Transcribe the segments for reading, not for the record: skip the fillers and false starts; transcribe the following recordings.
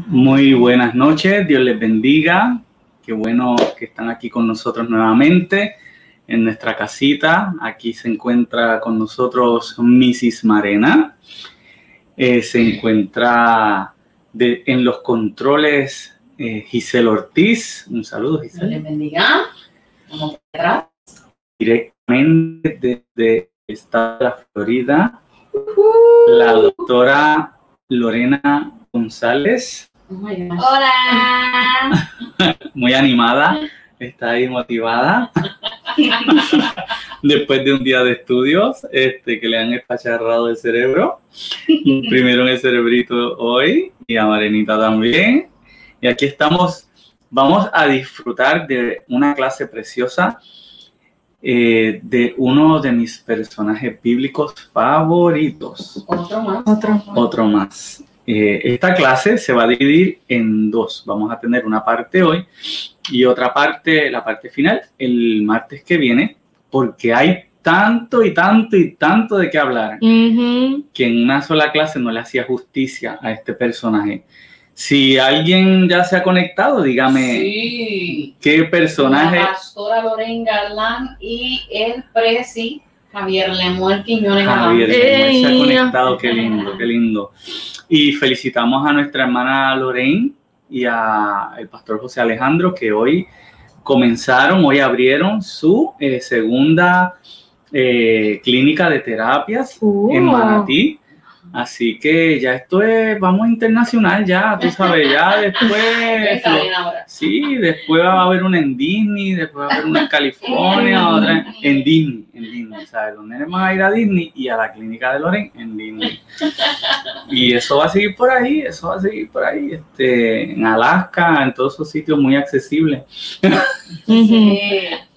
Muy buenas noches, Dios les bendiga. Qué bueno que están aquí con nosotros nuevamente en nuestra casita. Aquí se encuentra con nosotros Mrs. Marena. Se encuentra en los controles Giselle Ortiz. Un saludo, Giselle. Dios les bendiga. Vamos atrás. Directamente desde el estado de la Florida, la doctora Lorena González. Hola. Muy animada, está ahí motivada. Después de un día de estudios que le han espacharrado el cerebro. Primero en el cerebrito hoy y a Marenita también. Y aquí estamos, vamos a disfrutar de una clase preciosa de uno de mis personajes bíblicos favoritos. Otro más. Esta clase se va a dividir en dos. Vamos a tener una parte hoy y otra parte, la parte final, el martes que viene, porque hay tanto y tanto y tanto de qué hablar que en una sola clase no le hacía justicia a este personaje. Si alguien ya se ha conectado, dígame qué personaje. La pastora Lorena Galán y el presi Javier Lemuel Quiñones. Javier Lemuel se ha conectado, qué lindo, qué lindo. Y felicitamos a nuestra hermana Lorena y al pastor José Alejandro, que hoy abrieron su segunda clínica de terapias en Manatí. Así que ya esto es, vamos internacional ya, tú sabes, ya después, sí, después va a haber una en Disney, después va a haber una en California, otra en Disney, ¿sabes? Los nenes van a ir a Disney y a la clínica de Loren en Disney. Y eso va a seguir por ahí, en Alaska, en todos esos sitios muy accesibles.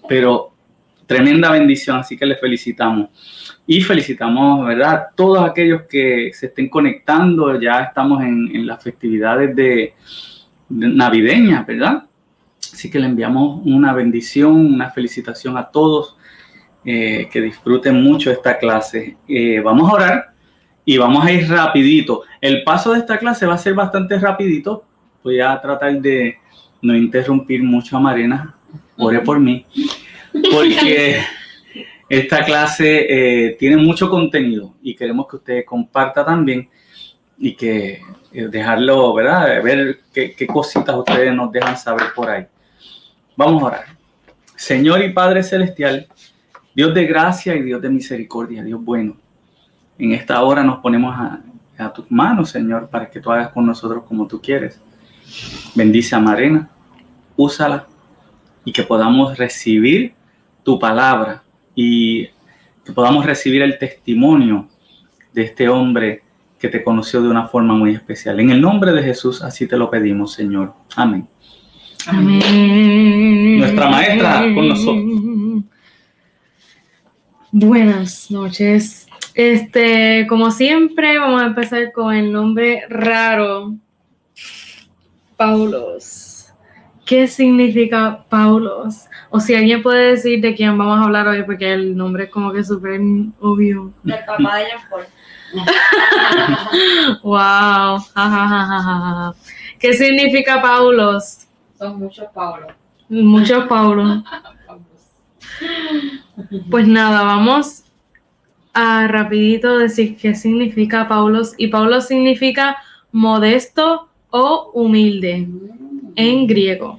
Pero tremenda bendición, así que les felicitamos. Y felicitamos, ¿verdad?, a todos aquellos que se estén conectando. Ya estamos en las festividades de navideñas, ¿verdad? Así que le enviamos una bendición, una felicitación a todos, que disfruten mucho esta clase. Vamos a orar y vamos a ir rapidito. El paso de esta clase va a ser bastante rapidito. Voy a tratar de no interrumpir mucho a Marena. Ore por mí, porque esta clase tiene mucho contenido y queremos que usted comparta también y que dejarlo, ¿verdad? Ver qué cositas ustedes nos dejan saber por ahí. Vamos a orar. Señor y Padre Celestial, Dios de gracia y Dios de misericordia, Dios bueno, en esta hora nos ponemos a tus manos, Señor, para que tú hagas con nosotros como tú quieres. Bendice a Marena, úsala y que podamos recibir tu palabra y que podamos recibir el testimonio de este hombre que te conoció de una forma muy especial. En el nombre de Jesús, así te lo pedimos, Señor. Amén. Amén. Nuestra maestra con nosotros. Buenas noches. Como siempre, vamos a empezar con el nombre raro. Paulos. ¿Qué significa Paulos? O si alguien puede decir de quién vamos a hablar hoy, porque el nombre es como que súper obvio. El papá de Jean Paul. Wow. ¿Qué significa Paulos? Son muchos Paulos. Muchos Paulos. Pues nada, vamos a rapidito decir qué significa Paulos. Y Paulos significa modesto o humilde en griego.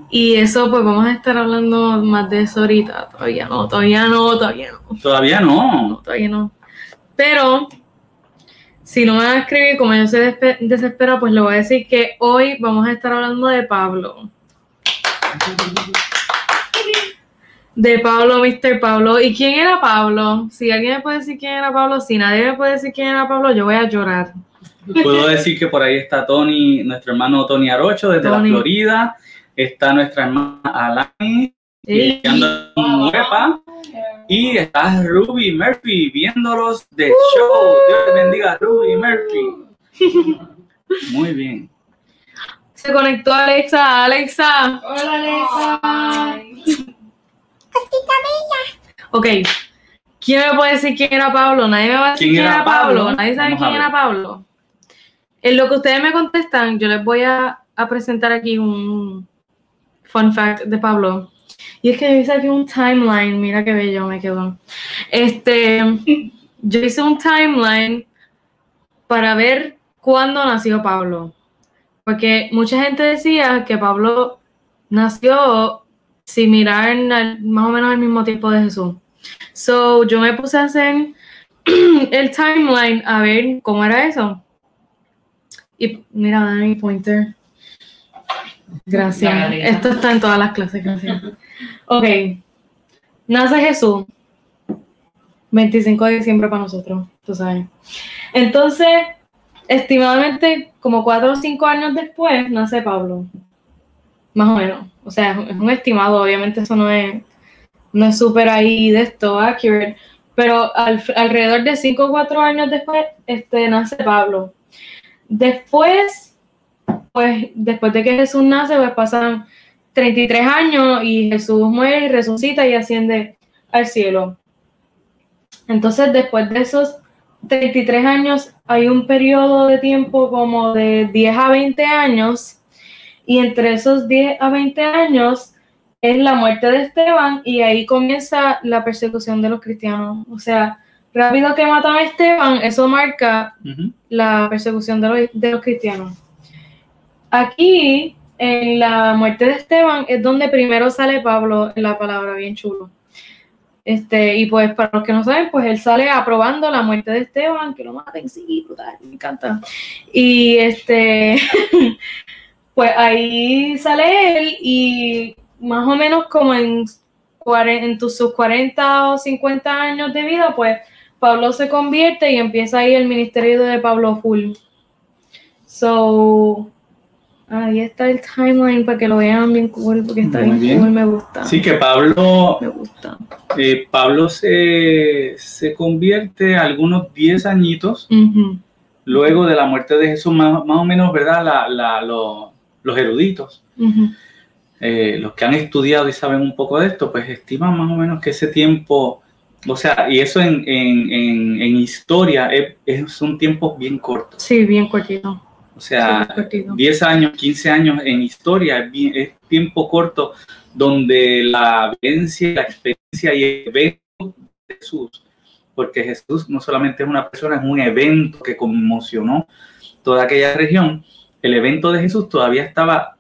Y eso, pues vamos a estar hablando más de eso ahorita. Todavía no. Pero si no me van a escribir, como yo se desespera, pues le voy a decir que hoy vamos a estar hablando de Pablo. De Pablo, Mr. Pablo. ¿Y quién era Pablo? Si alguien me puede decir quién era Pablo, si nadie me puede decir quién era Pablo, yo voy a llorar. Puedo decir que por ahí está Tony, nuestro hermano Tony Arocho desde la Florida. Está nuestra hermana Alani, y está Ruby Murphy viéndolos de show. Dios te bendiga, Ruby Murphy. Muy bien. Se conectó Alexa. Hola, Alexa. Ok. ¿Quién me puede decir quién era Pablo? Nadie me va a decir quién era Pablo. Nadie sabe quién era Pablo. En lo que ustedes me contestan, yo les voy a presentar aquí un fun fact de Pablo. Y es que yo hice aquí un timeline, mira qué bello me quedó. Yo hice un timeline para ver cuándo nació Pablo. Porque mucha gente decía que Pablo nació similar más o menos al mismo tiempo de Jesús. So, yo me puse a hacer el timeline a ver cómo era eso. Y mira, dame mi pointer. Gracias. Esto está en todas las clases, gracias. Ok. Nace Jesús. 25 de diciembre para nosotros, tú sabes. Entonces, estimadamente, como 4 o 5 años después, nace Pablo. Más o menos. O sea, es un estimado, obviamente eso no es súper ahí de esto, accurate. Pero alrededor de 5 o 4 años después, nace Pablo. Después, pues, después de que Jesús nace, pues pasan 33 años y Jesús muere y resucita y asciende al cielo. Entonces, después de esos 33 años, hay un periodo de tiempo como de 10 a 20 años, y entre esos 10 a 20 años es la muerte de Esteban, y ahí comienza la persecución de los cristianos. O sea, rápido que matan a Esteban, eso marca la persecución de los cristianos. Aquí, en la muerte de Esteban, es donde primero sale Pablo en la palabra, bien chulo. Y pues para los que no saben, pues él sale aprobando la muerte de Esteban, que lo maten, sí, brutal, me encanta. Y pues ahí sale él, y más o menos como en sus 40 o 50 años de vida, pues Pablo se convierte y empieza ahí el ministerio de Pablo full. So, ahí está el timeline para que lo vean bien cool, porque está bien cool, me gusta. Sí, que Pablo, me gusta. Pablo se convierte algunos 10 añitos luego de la muerte de Jesús, más o menos, ¿verdad? Los eruditos, los que han estudiado y saben un poco de esto, pues estiman más o menos que ese tiempo, o sea, y eso en historia son tiempos bien cortos. Sí, bien cortito. O sea, 10 años, 15 años en historia es tiempo corto, donde la vivencia, la experiencia y el evento de Jesús, porque Jesús no solamente es una persona, es un evento que conmocionó toda aquella región. El evento de Jesús todavía estaba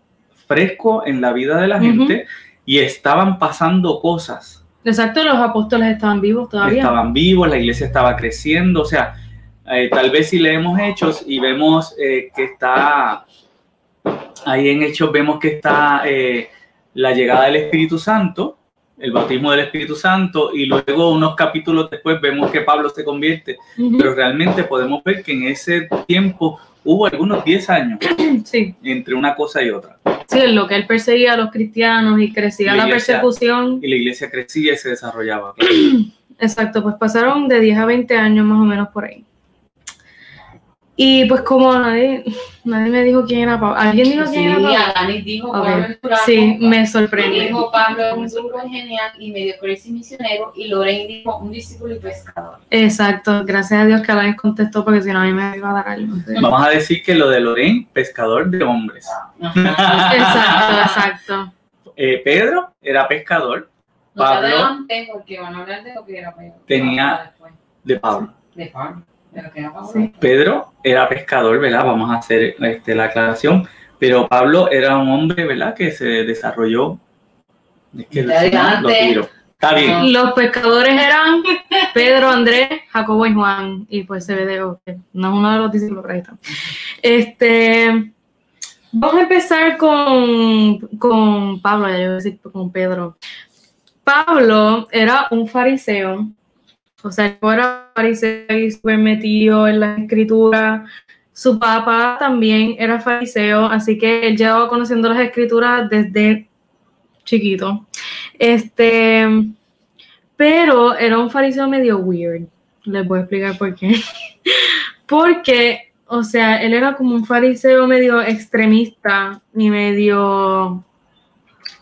fresco en la vida de la gente y estaban pasando cosas. Exacto, los apóstoles estaban vivos todavía. Estaban vivos, la iglesia estaba creciendo, o sea, tal vez si leemos Hechos y vemos que está, ahí en Hechos vemos que está la llegada del Espíritu Santo, el bautismo del Espíritu Santo, y luego unos capítulos después vemos que Pablo se convierte, pero realmente podemos ver que en ese tiempo hubo algunos 10 años entre una cosa y otra. Sí, en lo que él perseguía a los cristianos y crecía la persecución. Y la iglesia crecía y se desarrollaba. Claro. Exacto, pues pasaron de 10 a 20 años más o menos por ahí. Y pues como nadie me dijo quién era Pablo. ¿Alguien dijo quién era Pablo? Sí, Alanis dijo Pablo el Durazo. Sí, me sorprendió. Dijo Pablo es un grupo genial y medio crazy misionero, y Lorraine dijo un discípulo y pescador. Exacto, gracias a Dios que Alanis contestó, porque si no a mí me iba a dar algo. Vamos a decir que lo de Lorraine, pescador de hombres. Exacto. Pedro era pescador. No Pablo te adelanté porque van a hablar de lo que era Pedro. Tenía de Pablo. De Pablo. Sí. Pedro era pescador, ¿verdad? Vamos a hacer la aclaración. Pero Pablo era un hombre, ¿verdad? Que se desarrolló. Es que lo tiro. Está bien. Los pescadores eran Pedro, Andrés, Jacobo y Juan. Y pues Zebedeo, que no es uno de los discípulos, pero ahí está. Vamos a empezar con Pablo, ya yo voy a decir con Pedro. Pablo era un fariseo. O sea, él era fariseo y súper metido en la escritura. Su papá también era fariseo, así que él llevaba conociendo las escrituras desde chiquito. Pero era un fariseo medio weird. Les voy a explicar por qué. Porque, o sea, él era como un fariseo medio extremista y medio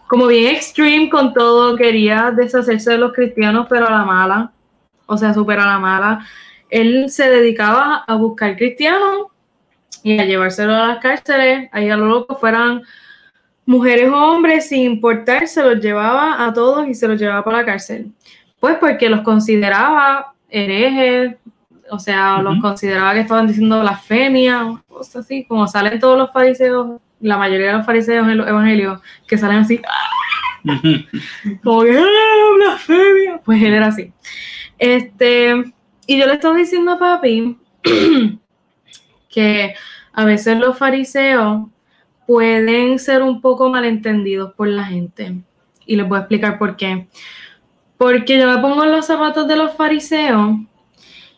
como bien extreme con todo. Quería deshacerse de los cristianos, pero a la mala. O sea, súper a la mala. Él se dedicaba a buscar cristianos y a llevárselo a las cárceles, ahí a lo loco fueran mujeres o hombres, sin importar, se los llevaba a todos y se los llevaba para la cárcel. Pues porque los consideraba herejes, o sea, los consideraba que estaban diciendo blasfemia, cosas así, como salen todos los fariseos, la mayoría de los fariseos en los evangelios, que salen así, como que blasfemia, pues él era así. Y yo le estaba diciendo a papi que a veces los fariseos pueden ser un poco malentendidos por la gente. Y les voy a explicar por qué. Porque yo me pongo en los zapatos de los fariseos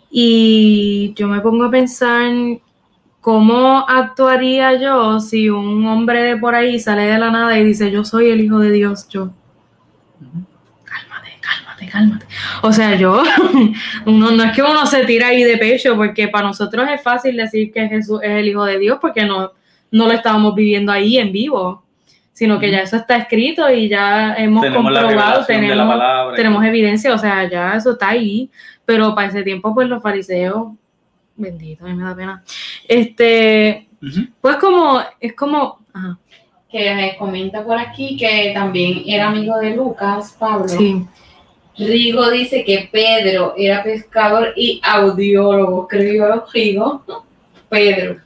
y yo me pongo a pensar cómo actuaría yo si un hombre de por ahí sale de la nada y dice, yo soy el Hijo de Dios, yo. Cálmate. O sea, yo, no es que uno se tira ahí de pecho, porque para nosotros es fácil decir que Jesús es el Hijo de Dios, porque no lo estábamos viviendo ahí en vivo, sino que ya eso está escrito y ya hemos comprobado, tenemos evidencia, o sea, ya eso está ahí, pero para ese tiempo, pues los fariseos, bendito, a mí me da pena, pues es como, ajá. Que me comenta por aquí que también era amigo de Lucas, Pablo. Sí. Rigo dice que Pedro era pescador y audiólogo, escribió Rigo, Pedro,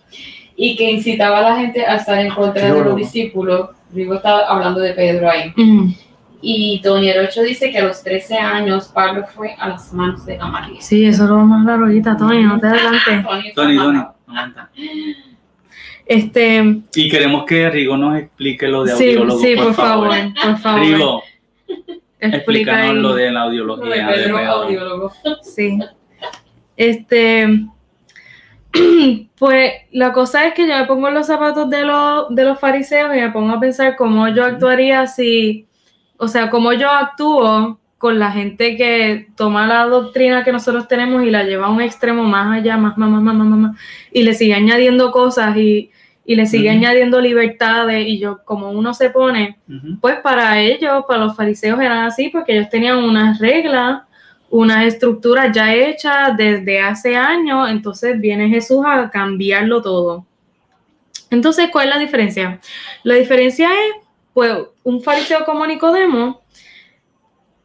y que incitaba a la gente a estar en contra de los discípulos. Rigo estaba hablando de Pedro ahí. Y Tony Arocho dice que a los 13 años Pablo fue a las manos de Gamaliel. Sí, eso lo vamos a hablar ahorita, Tony, no te adelantes. Tony, aguanta. Y queremos que Rigo nos explique lo de audiólogo. Sí, por favor. Rigo, explícanos lo de la audiología. Lo de Pedro, audiólogo. Sí. Pues la cosa es que yo me pongo en los zapatos de los fariseos y me pongo a pensar cómo yo actuaría cómo yo actúo con la gente que toma la doctrina que nosotros tenemos y la lleva a un extremo más allá, más, y le sigue añadiendo cosas y le sigue añadiendo libertades, y yo, como uno se pone, pues para ellos, para los fariseos eran así, porque ellos tenían unas reglas, unas estructuras ya hechas desde hace años, entonces viene Jesús a cambiarlo todo. Entonces, ¿cuál es la diferencia? La diferencia es, pues, un fariseo como Nicodemo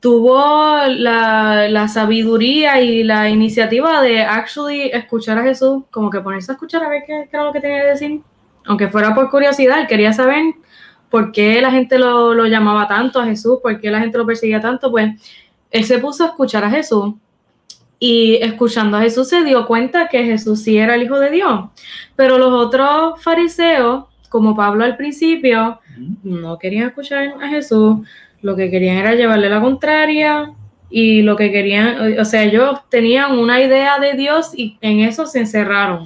tuvo la sabiduría y la iniciativa de actually escuchar a Jesús, como que ponerse a escuchar a ver qué era lo que tenía que decir, aunque fuera por curiosidad. Él quería saber por qué la gente lo llamaba tanto a Jesús, por qué la gente lo perseguía tanto. Pues él se puso a escuchar a Jesús, y escuchando a Jesús se dio cuenta que Jesús sí era el Hijo de Dios. Pero los otros fariseos, como Pablo al principio, no querían escuchar a Jesús, lo que querían era llevarle la contraria, y lo que querían, o sea, ellos tenían una idea de Dios y en eso se encerraron.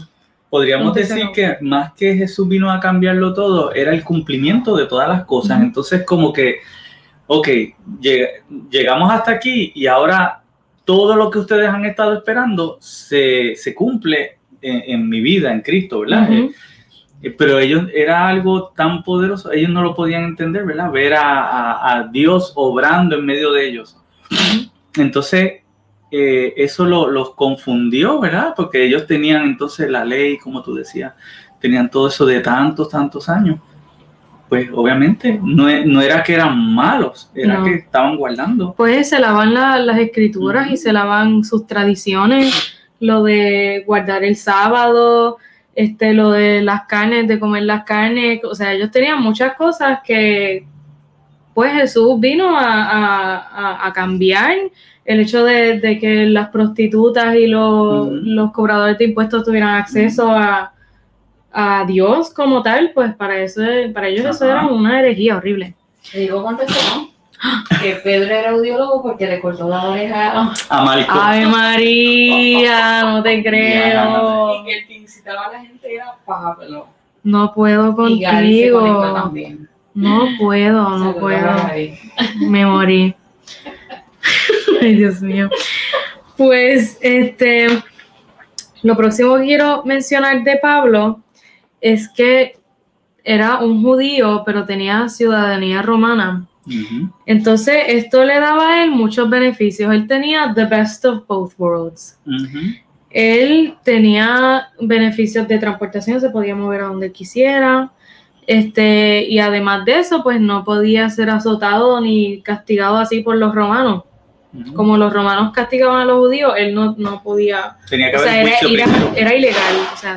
Podríamos decir que más que Jesús vino a cambiarlo todo, era el cumplimiento de todas las cosas. Entonces, como que, ok, llegamos hasta aquí y ahora todo lo que ustedes han estado esperando se cumple en mi vida, en Cristo, ¿verdad? Pero ellos, era algo tan poderoso, ellos no lo podían entender, ¿verdad? Ver a Dios obrando en medio de ellos. Entonces, eso los confundió, ¿verdad? Porque ellos tenían entonces la ley, como tú decías, tenían todo eso de tantos años. Pues obviamente no era que eran malos, era que estaban guardando. Pues se lavan las escrituras y se lavan sus tradiciones, lo de guardar el sábado, lo de las carnes, de comer las carnes. O sea, ellos tenían muchas cosas que pues Jesús vino a cambiar. El hecho de que las prostitutas y los cobradores de impuestos tuvieran acceso a Dios como tal, pues para ellos eso era una herejía horrible. Digo, contestó que Pedro era audiólogo porque le cortó la oreja a Marco. ¡Ave María! No te creo. Y que el que incitaba a la gente era Pablo. No puedo contigo. Y Gary se conectó también. No puedo. Me morí. Ay, Dios mío. Pues, lo próximo que quiero mencionar de Pablo es que era un judío, pero tenía ciudadanía romana. Entonces, esto le daba a él muchos beneficios. Él tenía the best of both worlds. Él tenía beneficios de transportación, se podía mover a donde quisiera, y además de eso, pues no podía ser azotado ni castigado así por los romanos. Como los romanos castigaban a los judíos, él no podía. Tenía que haber un juicio primero. Era ilegal, o sea,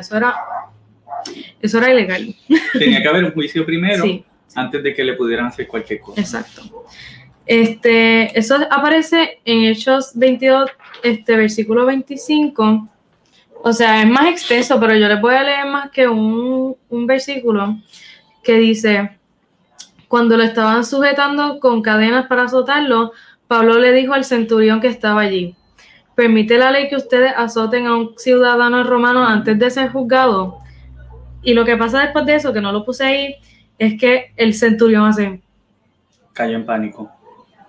eso era ilegal. Tenía que haber un juicio primero, sí, antes de que le pudieran hacer cualquier cosa. Exacto. Eso aparece en Hechos 22, versículo 25. O sea, es más extenso, pero yo les voy a leer más que un versículo que dice: cuando lo estaban sujetando con cadenas para azotarlo, Pablo le dijo al centurión que estaba allí: ¿permite la ley que ustedes azoten a un ciudadano romano antes de ser juzgado? Y lo que pasa después de eso, que no lo puse ahí, es que el centurión cayó en pánico.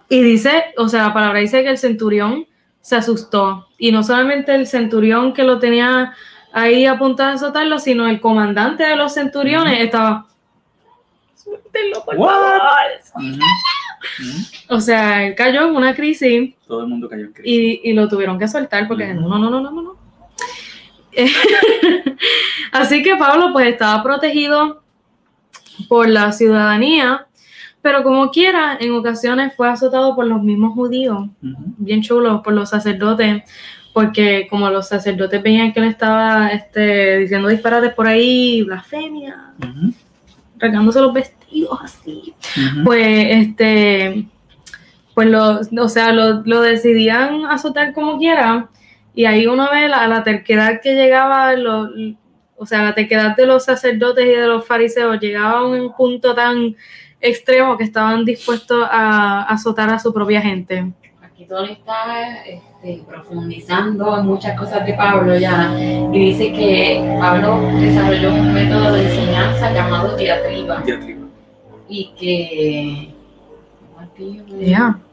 Y dice, o sea, la palabra dice que el centurión se asustó. Y no solamente el centurión que lo tenía ahí a punto de azotarlo, sino el comandante de los centuriones estaba... ¡Suéltenlo, por favor! O sea, él cayó en una crisis. Todo el mundo cayó en crisis. Y lo tuvieron que soltar porque no. Así que Pablo pues estaba protegido por la ciudadanía, pero como quiera, en ocasiones fue azotado por los mismos judíos, bien chulos, por los sacerdotes, porque como los sacerdotes veían que él estaba diciendo disparates por ahí, blasfemia, rasgándose los vestidos así, pues lo decidían azotar como quiera. Y ahí uno ve la terquedad que llegaba, la terquedad de los sacerdotes y de los fariseos llegaba a un punto tan extremo que estaban dispuestos a azotar a su propia gente. Aquí Tony está profundizando en muchas cosas de Pablo ya, y dice que Pablo desarrolló un método de enseñanza llamado diatriba. Y que...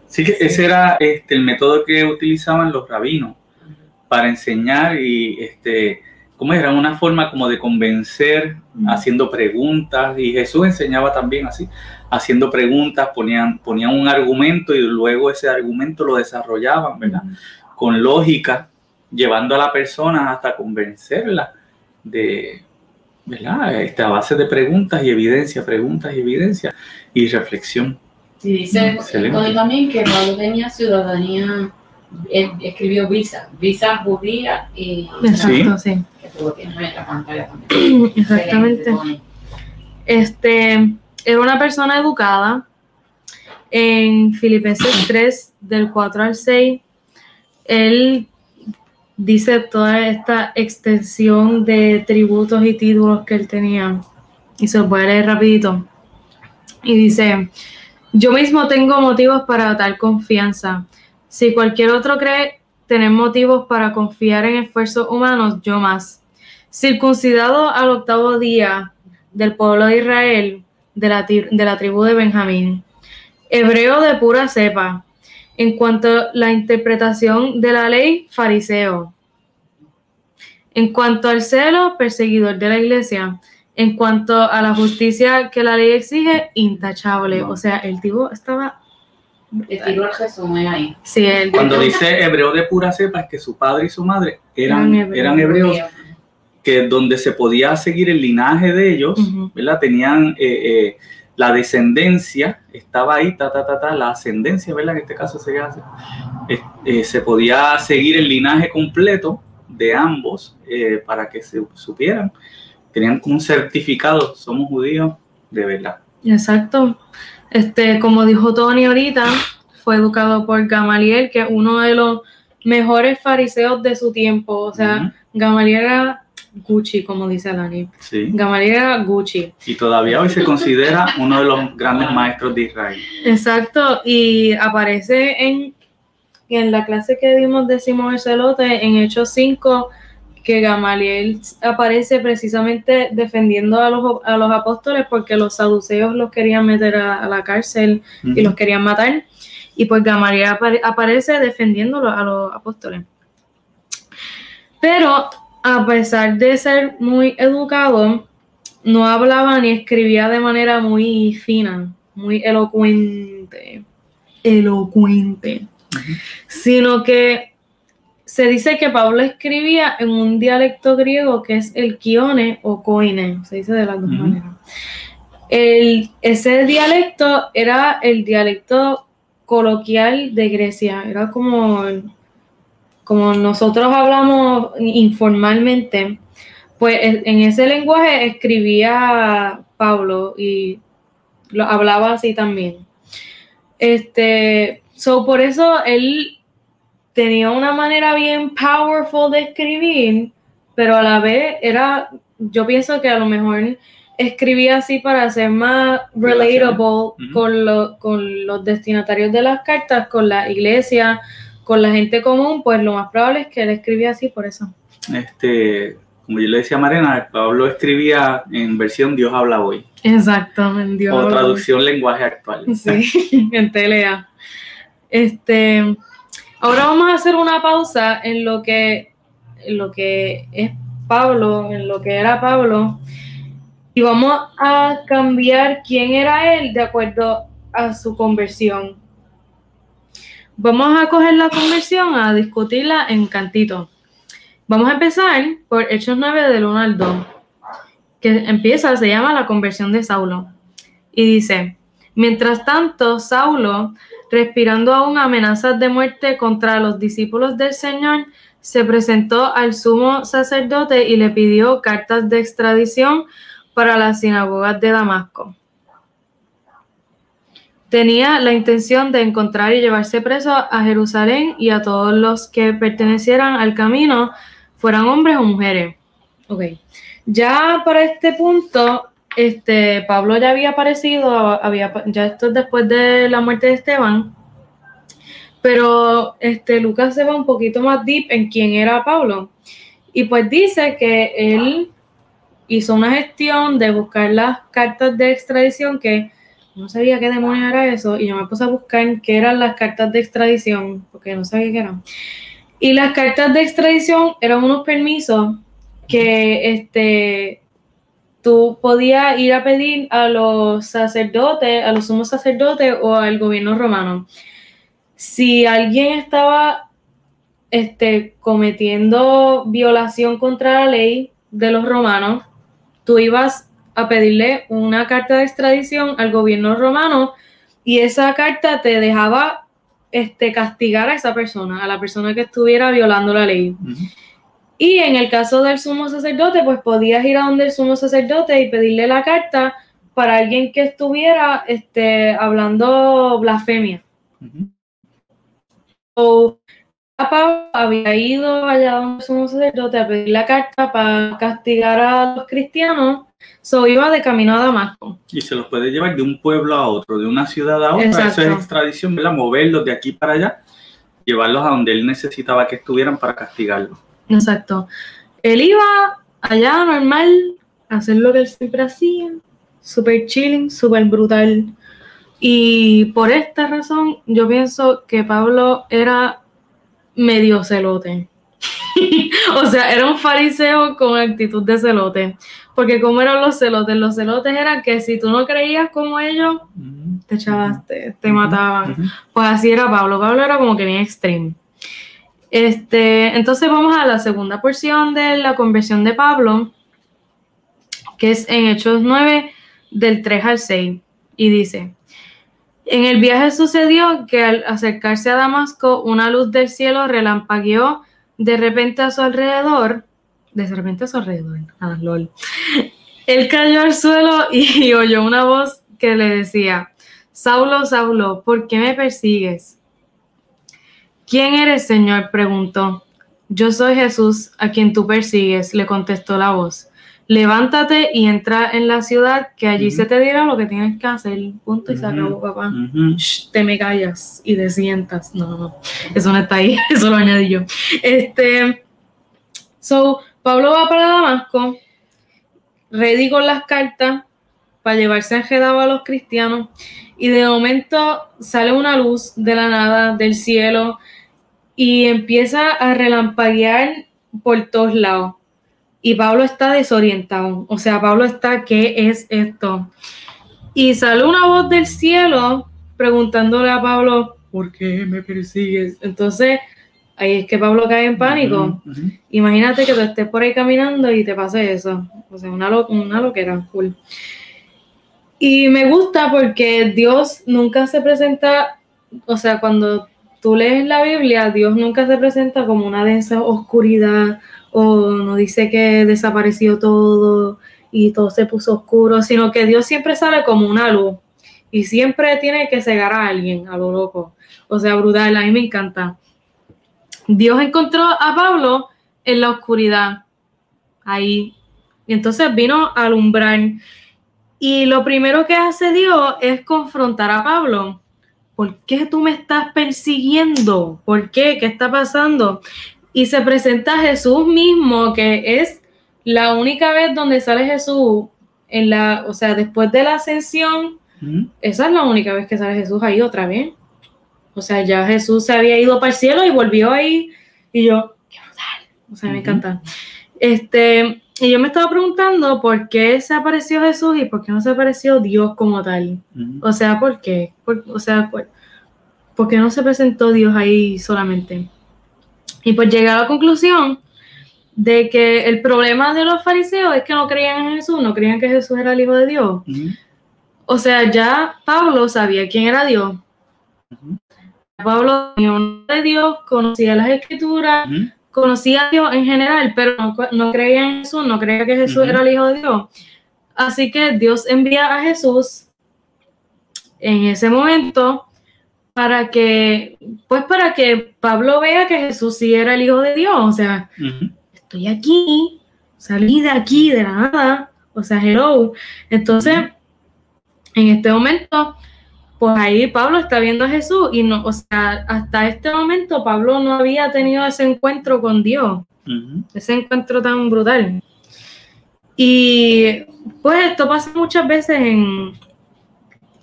Sí, que ese era el método que utilizaban los rabinos para enseñar, y ¿cómo era? Una forma como de convencer, haciendo preguntas, y Jesús enseñaba también así, haciendo preguntas, ponían un argumento y luego ese argumento lo desarrollaban, ¿verdad? Con lógica, llevando a la persona hasta convencerla de, ¿verdad? A base de preguntas y evidencia y reflexión. Sí, dice Tony también que Pablo tenía ciudadanía. Él escribió visa judía y... Exacto, sí. Que tú lo tienes en la pantalla también. Exactamente. Era una persona educada. En Filipenses 3, del 4 al 6, él dice toda esta extensión de tributos y títulos que él tenía. Y se los voy a leer rapidito. Y dice: yo mismo tengo motivos para tal confianza. Si cualquier otro cree tener motivos para confiar en esfuerzos humanos, yo más. Circuncidado al 8º día, del pueblo de Israel, de la tribu de Benjamín. Hebreo de pura cepa. En cuanto a la interpretación de la ley, fariseo. En cuanto al celo, perseguidor de la iglesia. En cuanto a la justicia que la ley exige, intachable. O sea, el tipo estaba... Te tiro el resumen ahí. Sí, cuando dice hebreo de pura cepa, es que su padre y su madre eran hebreos, que donde se podía seguir el linaje de ellos, ¿verdad? Tenían la descendencia, estaba ahí, la ascendencia, ¿verdad? En este caso se podía seguir el linaje completo de ambos para que se supieran. Tenían como un certificado: somos judíos de verdad. Exacto. Como dijo Tony ahorita, fue educado por Gamaliel, que es uno de los mejores fariseos de su tiempo. O sea, Gamaliel era Gucci, como dice Alani. Sí. Gamaliel era Gucci. Y todavía hoy se considera uno de los grandes maestros de Israel. Exacto, y aparece en la clase que dimos de Simón el Celote, en Hechos 5, que Gamaliel aparece precisamente defendiendo a los apóstoles porque los saduceos los querían meter a la cárcel y los querían matar, y pues Gamaliel aparece defendiéndolo a los apóstoles. Pero a pesar de ser muy educado, no hablaba ni escribía de manera muy fina, muy elocuente, sino que Se dice que Pablo escribía en un dialecto griego que es el Kione o Koine, se dice de las dos maneras. Ese dialecto era el dialecto coloquial de Grecia, era como nosotros hablamos informalmente, pues en ese lenguaje escribía Pablo y lo hablaba así también. Por eso él tenía una manera bien powerful de escribir, pero a la vez yo pienso que a lo mejor escribía así para ser más relatable con los destinatarios de las cartas, con la iglesia, con la gente común, pues lo más probable es que él escribía así por eso. Como yo le decía a Mariana, Pablo escribía en versión Dios habla hoy. Exacto, en Dios habla hoy. O traducción lenguaje actual. Sí, en TLA. Ahora vamos a hacer una pausa en lo que es Pablo, en lo que era Pablo, y vamos a cambiar quién era él de acuerdo a su conversión. Vamos a coger la conversión, a discutirla en cantito. Vamos a empezar por Hechos 9 del 1 al 2, que se llama la conversión de Saulo. Y dice: mientras tanto, Saulo, respirando aún amenazas de muerte contra los discípulos del Señor, se presentó al sumo sacerdote y le pidió cartas de extradición para las sinagogas de Damasco. Tenía la intención de encontrar y llevarse preso a Jerusalén y a todos los que pertenecieran al camino, fueran hombres o mujeres. Okay. Ya para este punto, Pablo ya había aparecido, ya esto es después de la muerte de Esteban, pero Lucas se va un poquito más deep en quién era Pablo, y pues dice que él hizo una gestión de buscar las cartas de extradición, que no sabía qué demonios era eso, y yo me puse a buscar qué eran las cartas de extradición, porque no sabía qué eran. Y las cartas de extradición eran unos permisos que tú podías ir a pedir a los sacerdotes, a los sumos sacerdotes o al gobierno romano. Si alguien estaba cometiendo violación contra la ley de los romanos, tú ibas a pedirle una carta de extradición al gobierno romano y esa carta te dejaba castigar a esa persona, a la persona que estuviera violando la ley. Y en el caso del sumo sacerdote, pues podías ir a donde el sumo sacerdote y pedirle la carta para alguien que estuviera hablando blasfemia. O Pablo había ido allá donde el sumo sacerdote a pedir la carta para castigar a los cristianos, iba de camino a Damasco. Y se los puede llevar de un pueblo a otro, de una ciudad a otra. Exacto. Eso es extradición, ¿verdad? Moverlos de aquí para allá, llevarlos a donde él necesitaba que estuvieran para castigarlos. Exacto. Él iba allá normal a hacer lo que él siempre hacía, súper chilling, súper brutal. Y por esta razón yo pienso que Pablo era medio celote. O sea, era un fariseo con actitud de celote. Porque ¿cómo eran los celotes? Los celotes eran que si tú no creías como ellos, te chavaste, te mataban. Pues así era Pablo. Pablo era como que bien extreme. Entonces vamos a la segunda porción de la conversión de Pablo, que es en Hechos 9, del 3 al 6. Y dice: en el viaje sucedió que al acercarse a Damasco, una luz del cielo relampagueó de repente a su alrededor. LOL. Él cayó al suelo y oyó una voz que le decía: Saulo, Saulo, ¿por qué me persigues? ¿Quién eres, Señor?, preguntó. Yo soy Jesús, a quien tú persigues, le contestó la voz. Levántate y entra en la ciudad, que allí se te dirá lo que tienes que hacer. Punto y se acabó, papá. Shh, te me callas y te sientas. No, eso no está ahí, eso lo añadí yo. Pablo va para Damasco, ready con las cartas para llevarse enredado a los cristianos, y de momento sale una luz de la nada, del cielo, y empieza a relampaguear por todos lados. Y Pablo está desorientado. O sea, Pablo está, ¿qué es esto? Y sale una voz del cielo preguntándole a Pablo: ¿por qué me persigues? Entonces, ahí es que Pablo cae en pánico. Imagínate que tú estés por ahí caminando y te pase eso. O sea, una loquera, cool. Y me gusta porque Dios nunca se presenta, o sea, cuando tú lees la Biblia, Dios nunca se presenta como una densa oscuridad o no dice que desapareció todo y todo se puso oscuro, sino que Dios siempre sale como una luz y siempre tiene que cegar a alguien, a lo loco. O sea, brutal, a mí me encanta. Dios encontró a Pablo en la oscuridad, ahí, y entonces vino a alumbrar. Y lo primero que hace Dios es confrontar a Pablo. ¿Por qué tú me estás persiguiendo? ¿Por qué? ¿Qué está pasando? Y se presenta Jesús mismo, que es la única vez donde sale Jesús, o sea, después de la ascensión, esa es la única vez que sale Jesús ahí otra vez. O sea, ya Jesús se había ido para el cielo y volvió ahí. Y yo, qué brutal. O sea, me encanta. Y yo me estaba preguntando por qué se apareció Jesús y por qué no se apareció Dios como tal. O sea, ¿por qué? ¿Por qué no se presentó Dios ahí solamente? Y pues llegué a la conclusión de que el problema de los fariseos es que no creían en Jesús, no creían que Jesús era el Hijo de Dios. O sea, ya Pablo sabía quién era Dios. Pablo de Dios, conocía las Escrituras, conocía a Dios en general, pero no creía en Jesús, no creía que Jesús era el Hijo de Dios. Así que Dios envía a Jesús en ese momento para que Pablo vea que Jesús sí era el Hijo de Dios. O sea, estoy aquí, salí de aquí, de la nada, o sea, hello. Entonces, en este momento, pues ahí Pablo está viendo a Jesús y no, o sea, hasta este momento Pablo no había tenido ese encuentro con Dios, ese encuentro tan brutal. Y pues esto pasa muchas veces en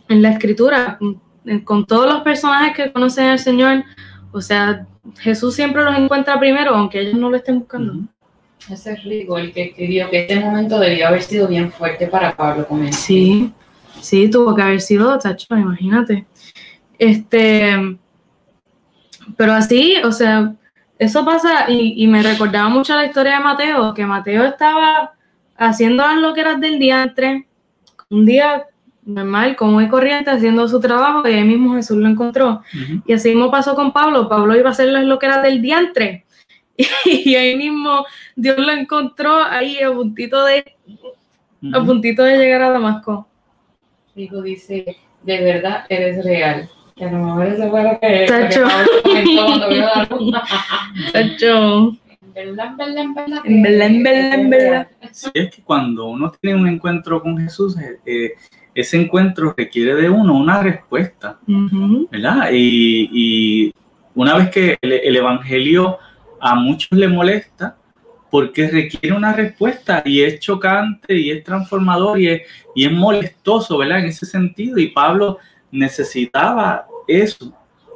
la Escritura, con todos los personajes que conocen al Señor. O sea, Jesús siempre los encuentra primero, aunque ellos no lo estén buscando. Ese es Rico, el que escribió que este momento debió haber sido bien fuerte para Pablo con él. Sí, tuvo que haber sido, tacho, imagínate. Pero así, o sea, eso pasa y me recordaba mucho la historia de Mateo, que Mateo estaba haciendo las loqueras del diantre, un día normal, común y corriente, haciendo su trabajo, y ahí mismo Jesús lo encontró. Y así mismo pasó con Pablo. Pablo iba a hacer las loqueras del diantre, y ahí mismo Dios lo encontró ahí a puntito de llegar a Damasco. Rico dice, de verdad eres real. Que a lo mejor eso fue lo que Tacho. cuando vio la luz. Tacho. En verdad. Sí, es que cuando uno tiene un encuentro con Jesús, ese encuentro requiere de uno una respuesta, ¿verdad? Y una vez que el evangelio a muchos le molesta, porque requiere una respuesta y es chocante y es transformador y es molestoso, ¿verdad? En ese sentido, y Pablo necesitaba eso,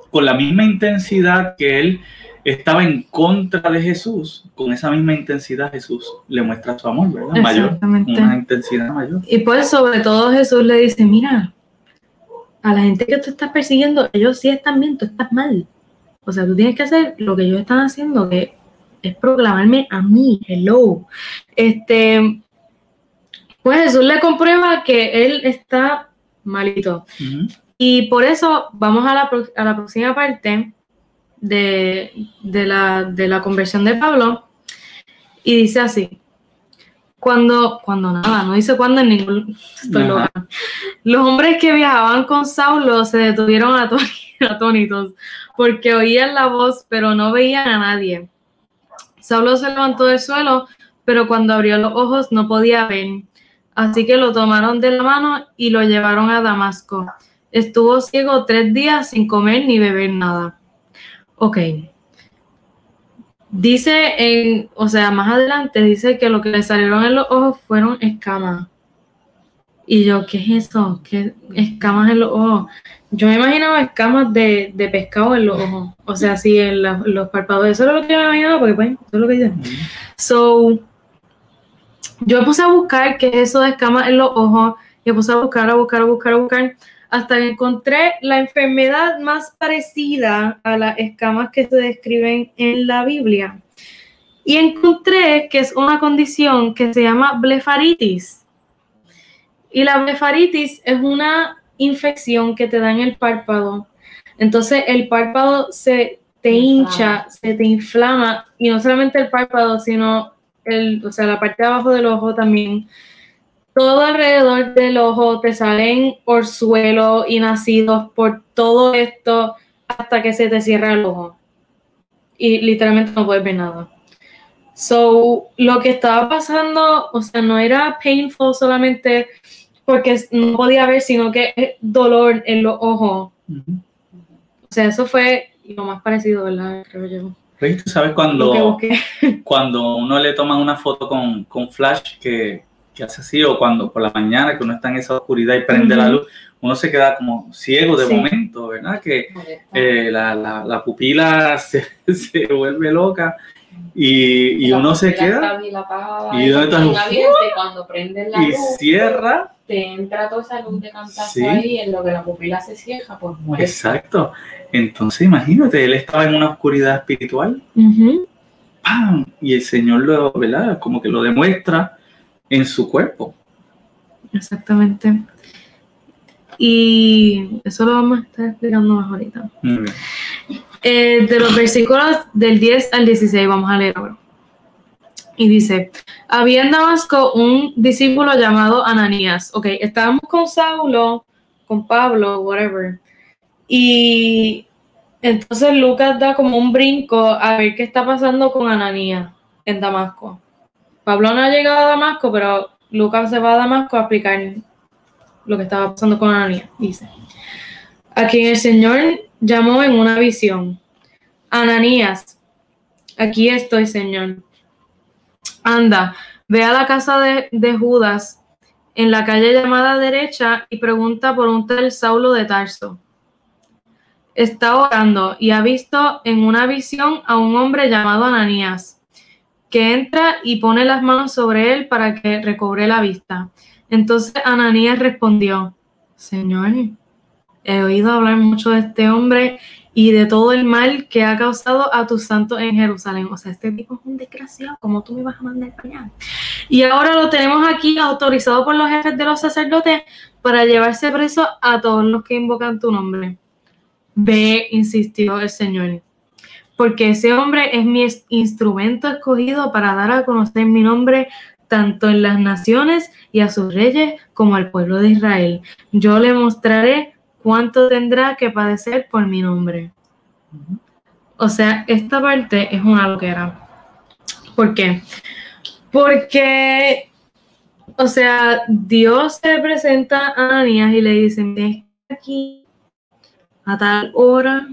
con la misma intensidad que él estaba en contra de Jesús, con esa misma intensidad Jesús le muestra su amor, ¿verdad? Mayor, una intensidad mayor. Y pues sobre todo Jesús le dice, mira, a la gente que tú estás persiguiendo, ellos sí están bien, tú estás mal. O sea, tú tienes que hacer lo que ellos están haciendo, que es proclamarme a mí, hello. Pues Jesús le comprueba que él está malito. Y por eso vamos a la próxima parte de la conversión de Pablo, y dice así: cuando nada, no dice cuándo en ningún, estoy loca. Los hombres que viajaban con Saulo se detuvieron atónitos, porque oían la voz, pero no veían a nadie. Saulo se levantó del suelo, pero cuando abrió los ojos no podía ver. Así que lo tomaron de la mano y lo llevaron a Damasco. Estuvo ciego 3 días sin comer ni beber nada. Ok. Dice, o sea, más adelante dice que lo que le salieron en los ojos fueron escamas. Y yo, ¿qué es eso? ¿Qué escamas en los ojos? Yo me imaginaba escamas de pescado en los ojos. O sea, así en los párpados. Eso es lo que yo me imaginaba, porque pues, eso es lo que dice. So, yo me puse a buscar qué es eso de escamas en los ojos. Y me puse a buscar. hasta que encontré la enfermedad más parecida a las escamas que se describen en la Biblia. Y encontré que es una condición que se llama blefaritis. Y la blefaritis es una infección que te da en el párpado. Entonces el párpado se te hincha, se te inflama, y no solamente el párpado, sino la parte de abajo del ojo también. Todo alrededor del ojo te salen orzuelos y nacidos por todo esto hasta que se te cierra el ojo. Y literalmente no puedes ver nada. So, lo que estaba pasando, o sea, no era painful solamente porque no podía ver, sino que dolor en los ojos. O sea, eso fue lo más parecido, ¿verdad? Creo yo. ¿Tú sabes cuando uno le toman una foto con flash que hace así, o cuando por la mañana que uno está en esa oscuridad y prende la luz, uno se queda como ciego de momento, ¿verdad? Que la pupila se vuelve loca y uno se queda y cuando prende la luz, cierra, te entra toda esa luz de cantazo ahí, en lo que la pupila se cierra, pues muere. Exacto. Entonces imagínate, él estaba en una oscuridad espiritual, ¡pam! Y el Señor ¿verdad? Como que lo demuestra en su cuerpo. Exactamente. Y eso lo vamos a estar explicando más ahorita. Muy bien. De los versículos del 10 al 16 vamos a leer ahora. Y dice, había en Damasco un discípulo llamado Ananías. Ok, estábamos con Saulo, con Pablo, whatever. Y entonces Lucas da como un brinco a ver qué está pasando con Ananías en Damasco. Pablo no ha llegado a Damasco, pero Lucas se va a Damasco a explicar lo que estaba pasando con Ananías. Dice, a quien el Señor llamó en una visión. Ananías, aquí estoy, Señor. Anda, ve a la casa de Judas en la calle llamada Derecha y pregunta por un tal Saulo de Tarso. Está orando y ha visto en una visión a un hombre llamado Ananías, que entra y pone las manos sobre él para que recobre la vista. Entonces Ananías respondió, Señor, he oído hablar mucho de este hombre y de todo el mal que ha causado a tus santos en Jerusalén. O sea, este tipo es un desgraciado, ¿cómo tú me vas a mandar para allá? Y ahora lo tenemos aquí autorizado por los jefes de los sacerdotes para llevarse preso a todos los que invocan tu nombre. Ve, insistió el Señor, porque ese hombre es mi instrumento escogido para dar a conocer mi nombre tanto en las naciones y a sus reyes como al pueblo de Israel. Yo le mostraré cuánto tendrá que padecer por mi nombre. O sea, esta parte es una loquera. ¿Por qué? Porque, o sea, Dios se presenta a Ananías y le dice, ven aquí a tal hora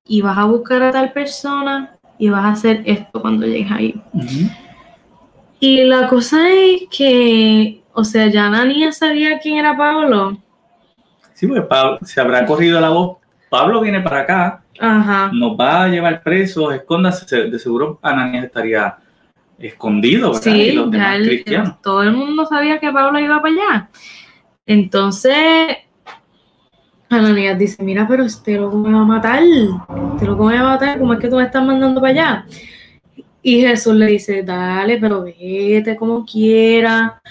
y vas a buscar a tal persona y vas a hacer esto cuando llegues ahí. Y la cosa es que, o sea, ya Ananías sabía quién era Pablo. Sí, porque Pablo, se habrá corrido la voz, Pablo viene para acá, nos va a llevar presos, escóndase, de seguro Ananías estaría escondido, ¿verdad? Sí, Y los demás cristianos. Todo el mundo sabía que Pablo iba para allá. Entonces, Ananías dice, mira, pero este loco me va a matar, ¿cómo es que tú me estás mandando para allá? Y Jesús le dice, dale, pero vete como quiera,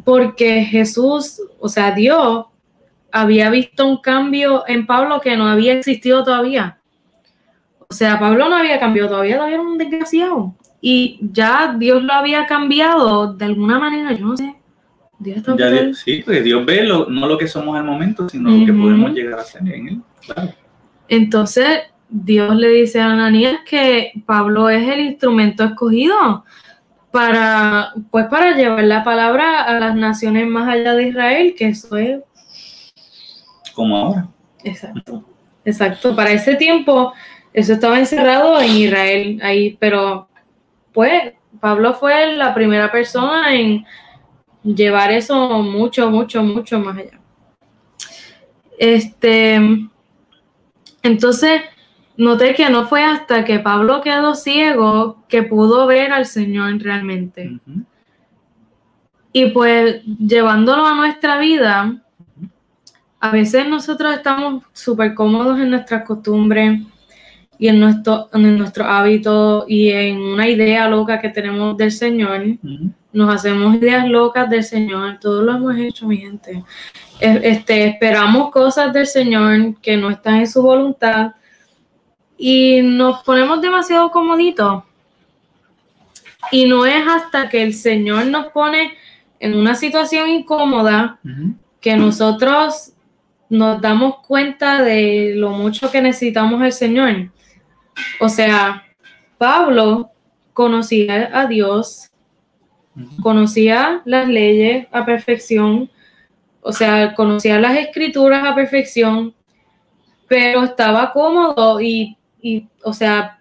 porque Jesús, o sea, Dios, había visto un cambio en Pablo que no había existido todavía. O sea, Pablo no había cambiado todavía era un desgraciado. Y ya Dios lo había cambiado de alguna manera, yo no sé. Sí, porque Dios ve no lo que somos al momento, sino lo que podemos llegar a ser en él. Claro. Entonces, Dios le dice a Ananías que Pablo es el instrumento escogido para llevar la palabra a las naciones más allá de Israel, que eso es como ahora. Exacto. Para ese tiempo, eso estaba encerrado en Israel, ahí, pero pues Pablo fue la primera persona en llevar eso mucho más allá. Entonces, noté que no fue hasta que Pablo quedó ciego que pudo ver al Señor realmente. Y pues, llevándolo a nuestra vida, a veces nosotros estamos súper cómodos en nuestras costumbres y en nuestro hábito y en una idea loca que tenemos del Señor. Nos hacemos ideas locas del Señor, todos lo hemos hecho, mi gente. Esperamos cosas del Señor que no están en su voluntad y nos ponemos demasiado comoditos. Y no es hasta que el Señor nos pone en una situación incómoda que nosotros nos damos cuenta de lo mucho que necesitamos al Señor. O sea, Pablo conocía a Dios, conocía las leyes a perfección, o sea, conocía las escrituras a perfección, pero estaba cómodo y o sea,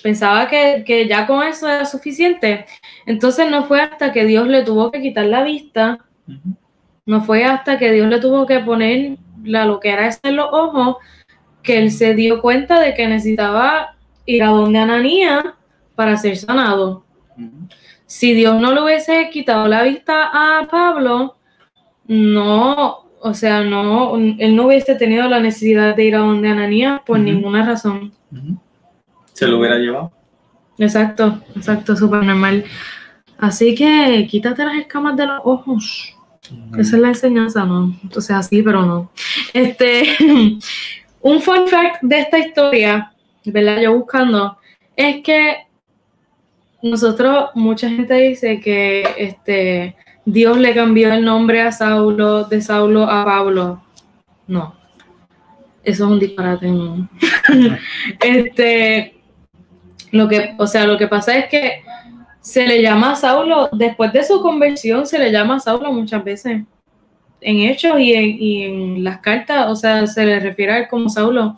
pensaba que ya con eso era suficiente. Entonces no fue hasta que Dios le tuvo que quitar la vista, no fue hasta que Dios le tuvo que poner la loquera esa en los ojos, que él se dio cuenta de que necesitaba ir a donde Ananías para ser sanado. Si Dios no le hubiese quitado la vista a Pablo, no, o sea, no, él no hubiese tenido la necesidad de ir a donde Ananías por ninguna razón. Se lo hubiera llevado. Exacto, súper normal. Así que quítate las escamas de los ojos. Esa es la enseñanza, ¿no? O sea, sí, pero no. Un fun fact de esta historia, ¿verdad? Yo buscando, es que mucha gente dice que Dios le cambió el nombre a Saulo, de Saulo a Pablo. No, eso es un disparate, ¿no? Lo que pasa es que se le llama Saulo, después de su conversión se le llama Saulo muchas veces. En Hechos y en las cartas, o sea, se le refiere a él como Saulo.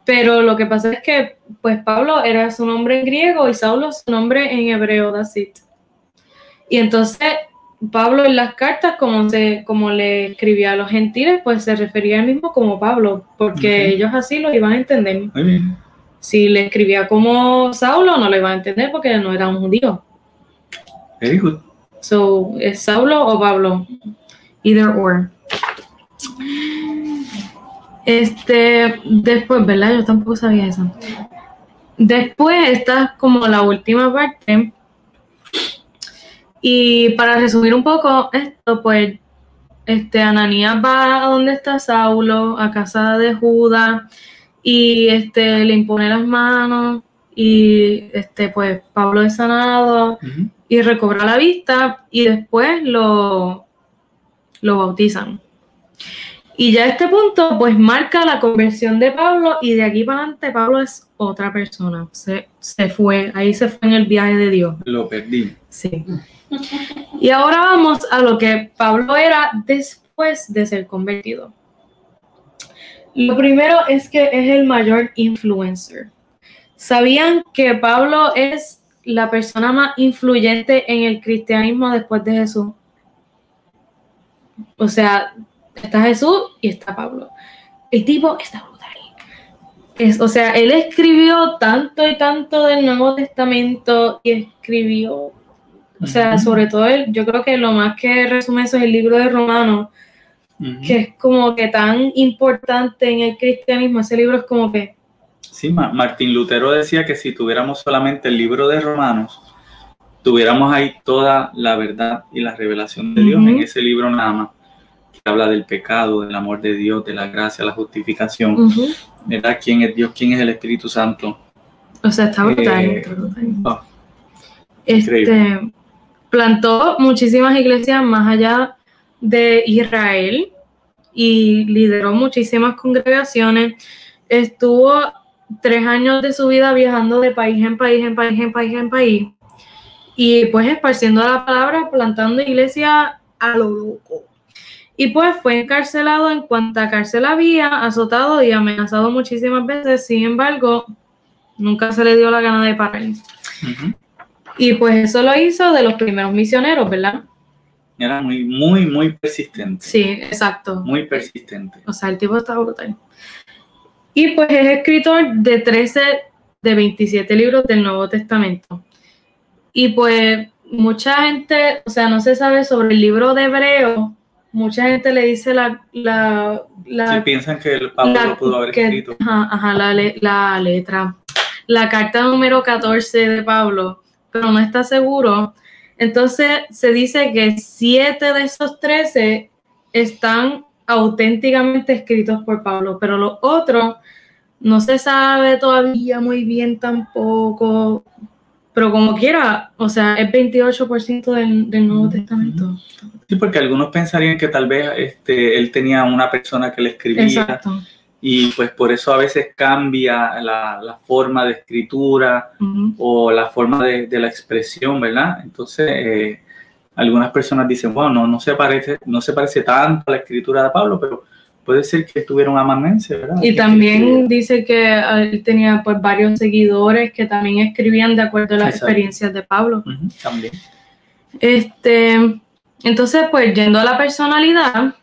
Pero lo que pasa es que, pues, Pablo era su nombre en griego y Saulo su nombre en hebreo, that's it. Y entonces, Pablo en las cartas, como le escribía a los gentiles, pues se refería a él mismo como Pablo, porque ellos así lo iban a entender. Muy bien. Si le escribía como Saulo, no lo iban a entender porque no era un judío. Very good. So, ¿es Saulo o Pablo? Either or. Después, ¿verdad? Yo tampoco sabía eso. Después, esta es como la última parte. Y para resumir un poco esto, pues, Ananías va a donde está Saulo, a casa de Judas, y le impone las manos, y pues Pablo es sanado, y recobra la vista, y después lo bautizan. Y ya a este punto, pues marca la conversión de Pablo, y de aquí para adelante Pablo es otra persona. Se fue, ahí se fue en el viaje de Dios. Lo perdí. Sí. Y ahora vamos a lo que Pablo era después de ser convertido. Lo primero es que es el mayor influencer. ¿Sabían que Pablo es la persona más influyente en el cristianismo después de Jesús? O sea, está Jesús y está Pablo. El tipo está brutal. O sea, él escribió tanto y tanto del Nuevo Testamento y escribió, o sea, sobre todo yo creo que lo más que resume eso es el libro de Romanos, que es como que tan importante en el cristianismo. Ese libro es como que... Sí, Martín Lutero decía que si tuviéramos solamente el libro de Romanos, tuviéramos ahí toda la verdad y la revelación de Dios en ese libro nada más, que habla del pecado, del amor de Dios, de la gracia, la justificación, ¿verdad? ¿Quién es Dios? ¿Quién es el Espíritu Santo? O sea, está brutal. Increíble. Plantó muchísimas iglesias más allá de Israel y lideró muchísimas congregaciones. Estuvo 3 años de su vida viajando de país en país y pues esparciendo la palabra, plantando iglesias a lo loco. Y pues fue encarcelado en cuanta cárcel había, azotado y amenazado muchísimas veces. Sin embargo, nunca se le dio la gana de parar. Y pues eso lo hizo de los primeros misioneros, ¿verdad? Era muy persistente. Sí, exacto. Muy persistente. O sea, el tipo estaba brutal. Y pues es escritor de 13 de 27 libros del Nuevo Testamento. Y pues mucha gente, o sea, no se sabe sobre el libro de Hebreo, mucha gente le dice si piensan que el Pablo lo pudo haber escrito. La letra, la carta número 14 de Pablo, pero no está seguro. Entonces se dice que 7 de esos 13 están auténticamente escritos por Pablo, pero los otros no se sabe todavía muy bien tampoco, pero como quiera, o sea, es 28% del Nuevo Testamento. Sí, porque algunos pensarían que tal vez él tenía una persona que le escribía. Exacto. Y pues por eso a veces cambia la forma de escritura o la forma de la expresión, ¿verdad? Entonces, algunas personas dicen, bueno, no se parece tanto a la escritura de Pablo, pero puede ser que tuviera un amanuense, ¿verdad? Y también dice que él tenía pues varios seguidores que también escribían de acuerdo a las experiencias de Pablo. También. Entonces, pues yendo a la personalidad,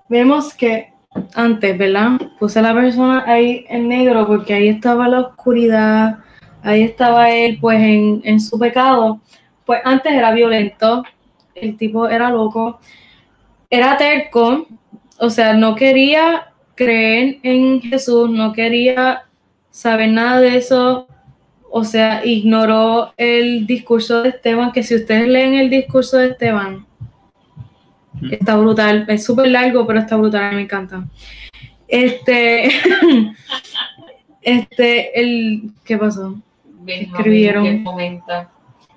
vemos que antes, ¿verdad? Puse a la persona ahí en negro porque ahí estaba la oscuridad, ahí estaba él pues en su pecado. Pues antes era violento, el tipo era loco, era terco, o sea, no quería creer en Jesús, no quería saber nada de eso, o sea, ignoró el discurso de Esteban, que si ustedes leen el discurso de Esteban, está brutal, es súper largo, pero está brutal, me encanta. ¿Qué pasó? Escribieron que comenta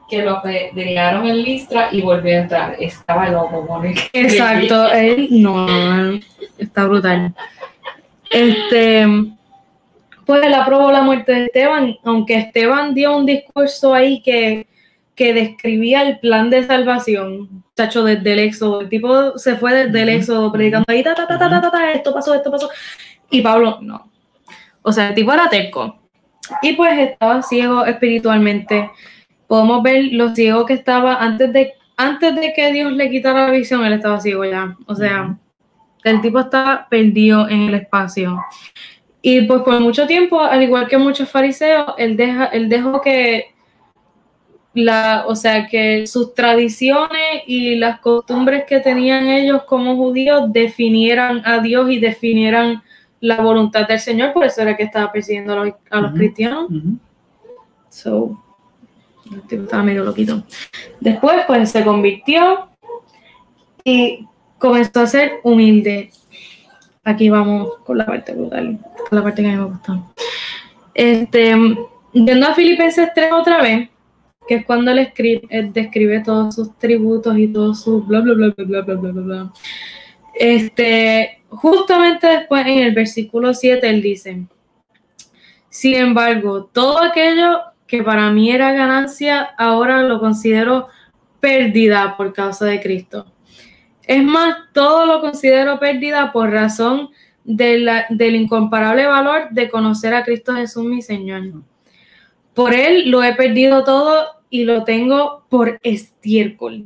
que lo apedrearon en Listra y volvió a entrar. Estaba loco con él. Exacto, él no, está brutal. Pues él aprobó la muerte de Esteban, aunque Esteban dio un discurso ahí que describía el plan de salvación, chacho, desde el Éxodo. El tipo se fue desde el Éxodo predicando ahí, esto pasó. Y Pablo, no. O sea, el tipo era terco. Y pues estaba ciego espiritualmente. Podemos ver lo ciego que estaba antes de que Dios le quitara la visión, él estaba ciego ya. O sea, el tipo estaba perdido en el espacio. Y pues por mucho tiempo, al igual que muchos fariseos, él dejó que que sus tradiciones y las costumbres que tenían ellos como judíos definieran a Dios y definieran la voluntad del Señor. Por eso era que estaba persiguiendo a los cristianos. So, estaba medio loquito. Después pues se convirtió y comenzó a ser humilde. Aquí vamos con la parte brutal, con la parte que a mí me gusta. Yendo a Filipenses 3 otra vez, que es cuando él describe todos sus tributos y todos sus bla, bla, bla, bla, bla, bla, bla, bla. Justamente después en el versículo 7 él dice: sin embargo, todo aquello que para mí era ganancia, ahora lo considero pérdida por causa de Cristo. Es más, todo lo considero pérdida por razón del incomparable valor de conocer a Cristo Jesús mi Señor. Por Él lo he perdido todo y lo tengo por estiércol,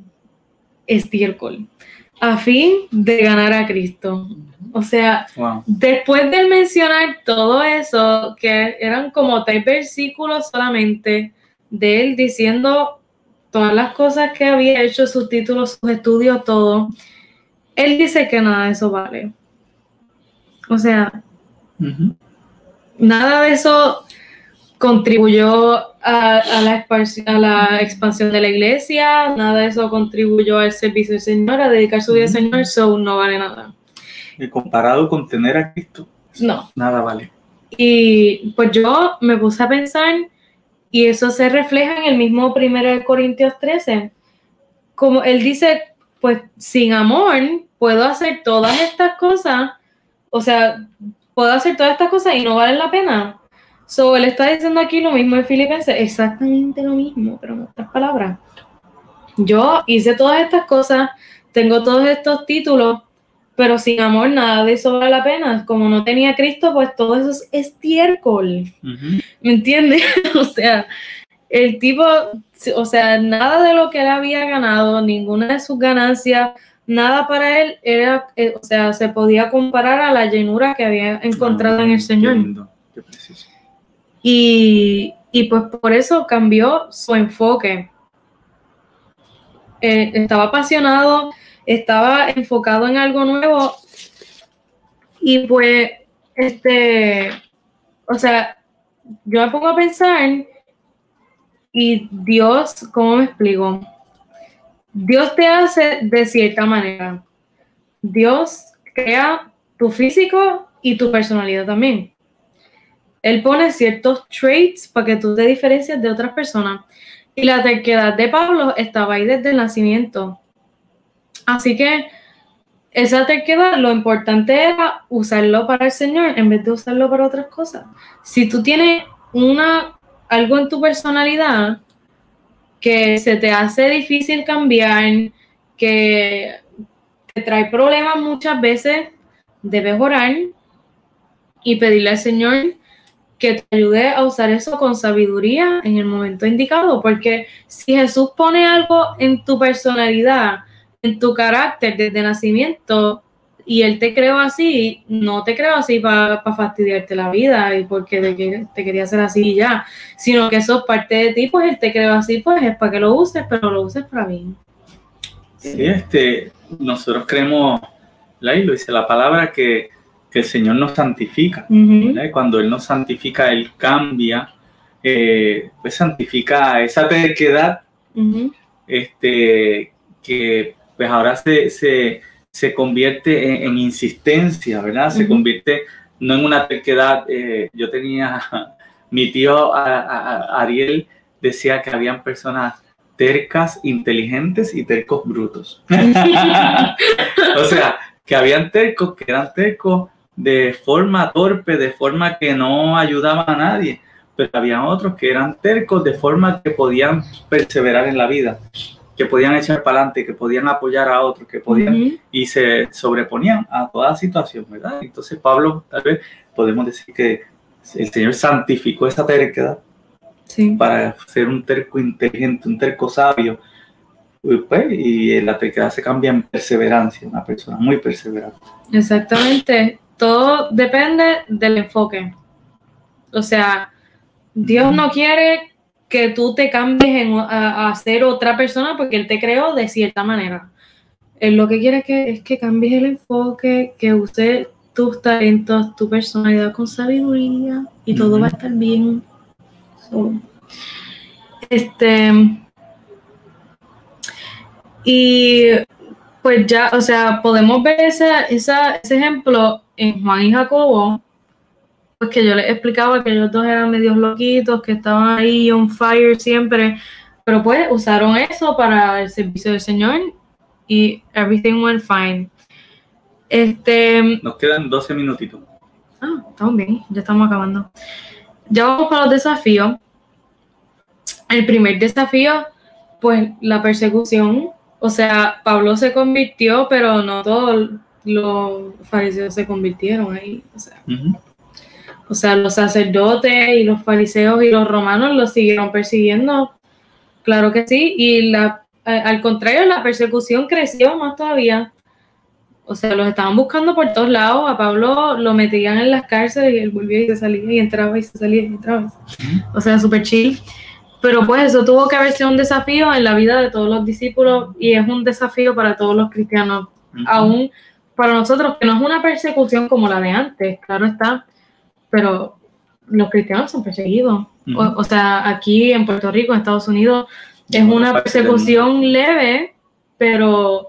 a fin de ganar a Cristo. O sea, después de mencionar todo eso, que eran como 3 versículos solamente de él diciendo todas las cosas que había hecho, sus títulos, sus estudios, todo, él dice que nada de eso vale. O sea, nada de eso contribuyó a la expansión de la iglesia, nada de eso contribuyó al servicio del Señor, a dedicar su vida al Señor, so no vale nada. Y comparado con tener a Cristo, no, nada vale. Y pues yo me puse a pensar, y eso se refleja en el mismo 1 Corintios 13, como él dice, pues sin amor puedo hacer todas estas cosas, o sea, puedo hacer todas estas cosas y no valen la pena. So, él está diciendo aquí lo mismo en Filipenses, exactamente lo mismo, pero en otras palabras. Yo hice todas estas cosas, tengo todos estos títulos, pero sin amor nada de eso vale la pena. Como no tenía Cristo, pues todo eso es estiércol. ¿Me entiendes? O sea, el tipo, o sea, nada de lo que él había ganado, ninguna de sus ganancias, nada para él era, o sea, se podía comparar a la llenura que había encontrado en el Señor. Qué lindo, qué preciso. Y pues por eso cambió su enfoque. Estaba apasionado, estaba enfocado en algo nuevo y pues, o sea, yo me pongo a pensar y Dios, ¿cómo me explico? Dios te hace de cierta manera. Dios crea tu físico y tu personalidad también. Él pone ciertos traits para que tú te diferencies de otras personas. Y la terquedad de Pablo estaba ahí desde el nacimiento. Así que esa terquedad, lo importante era usarlo para el Señor en vez de usarlo para otras cosas. Si tú tienes algo en tu personalidad que se te hace difícil cambiar, que te trae problemas muchas veces, debes orar y pedirle al Señor que te ayude a usar eso con sabiduría en el momento indicado, porque si Jesús pone algo en tu personalidad, en tu carácter desde nacimiento, y Él te creó así, no te creó así para fastidiarte la vida y porque te quería hacer así y ya, sino que eso es parte de ti, pues Él te creó así, pues es para que lo uses, pero lo uses para bien. Sí, nosotros creemos, y lo dice la palabra, que el Señor nos santifica. Cuando Él nos santifica, Él cambia, pues santifica esa terquedad, que pues ahora se convierte en insistencia, ¿verdad? Se convierte no en una terquedad. Yo tenía, mi tío Ariel decía que habían personas tercas, inteligentes y tercos brutos. O sea, que habían tercos que eran tercos de forma torpe, de forma que no ayudaban a nadie, pero había otros que eran tercos de forma que podían perseverar en la vida, que podían echar para adelante, que podían apoyar a otros, que podían y se sobreponían a toda situación, ¿verdad? Entonces Pablo, tal vez podemos decir que el Señor santificó esa terquedad para ser un terco inteligente, un terco sabio, pues, y la terquedad se cambia en perseverancia, una persona muy perseverante. Exactamente. Todo depende del enfoque. O sea, Dios no quiere que tú te cambies a ser otra persona porque Él te creó de cierta manera. Él lo que quiere es que cambies el enfoque, que uses tus talentos, tu personalidad con sabiduría y todo va a estar bien. Y pues ya, o sea, podemos ver ese ejemplo en Juan y Jacobo, pues que yo les explicaba que ellos dos eran medios loquitos, que estaban ahí on fire siempre, pero pues usaron eso para el servicio del Señor y everything went fine. Nos quedan 12 minutitos. Estamos bien, ya estamos acabando. Ya vamos para los desafíos. El primer desafío, pues la persecución. O sea, Pablo se convirtió, pero no todos los fariseos se convirtieron ahí. O sea, los sacerdotes y los fariseos y los romanos los siguieron persiguiendo. Claro que sí. Y al contrario, la persecución creció más todavía. O sea, los estaban buscando por todos lados. A Pablo lo metían en las cárceles y él volvía y se salía y entraba y se salía y entraba. O sea, súper chill. Pero pues eso tuvo que haber sido un desafío en la vida de todos los discípulos y es un desafío para todos los cristianos, aún para nosotros, que no es una persecución como la de antes, claro está, pero los cristianos son perseguidos. O sea, aquí en Puerto Rico, en Estados Unidos, es una persecución leve, pero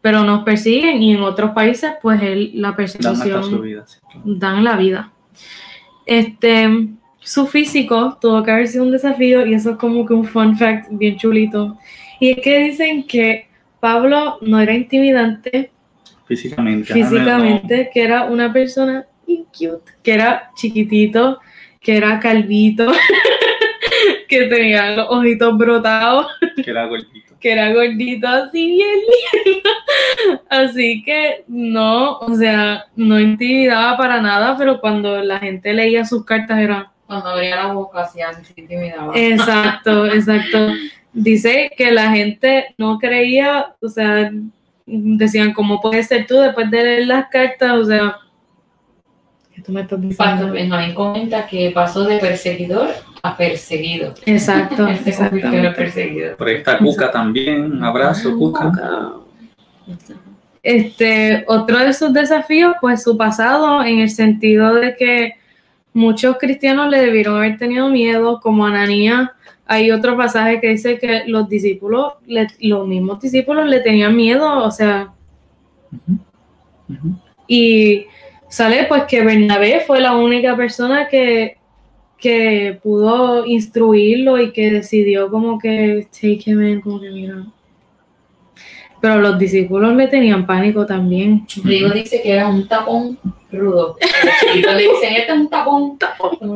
nos persiguen y en otros países, pues la persecución dan la vida. Su físico tuvo que haber sido un desafío y eso es como que un fun fact bien chulito. Y es que dicen que Pablo no era intimidante físicamente, que era una persona bien cute, que era chiquitito, que era calvito, que tenía los ojitos brotados, que era gordito, así bien lindo. Así que no, o sea, no intimidaba para nada, pero cuando la gente leía sus cartas era... Cuando abría la boca, se intimidaba. Exacto. Dice que la gente no creía, o sea, decían, ¿cómo puedes ser tú después de leer las cartas? O sea, ¿qué tú me estás diciendo? Pastor Benjamín comenta que pasó de perseguidor a perseguido. Exacto. Perseguidor. Por ahí está Cuca también. Un abrazo, Cuca. Otro de sus desafíos, pues su pasado, en el sentido de que muchos cristianos le debieron haber tenido miedo, como Ananías. Hay otro pasaje que dice que los mismos discípulos le tenían miedo, o sea, y sale pues que Bernabé fue la única persona que pudo instruirlo y que decidió como que take him in, como que mira. Pero los discípulos le tenían pánico también. Rigo dice que era un tapón rudo. Los chiquitos le dicen, este es un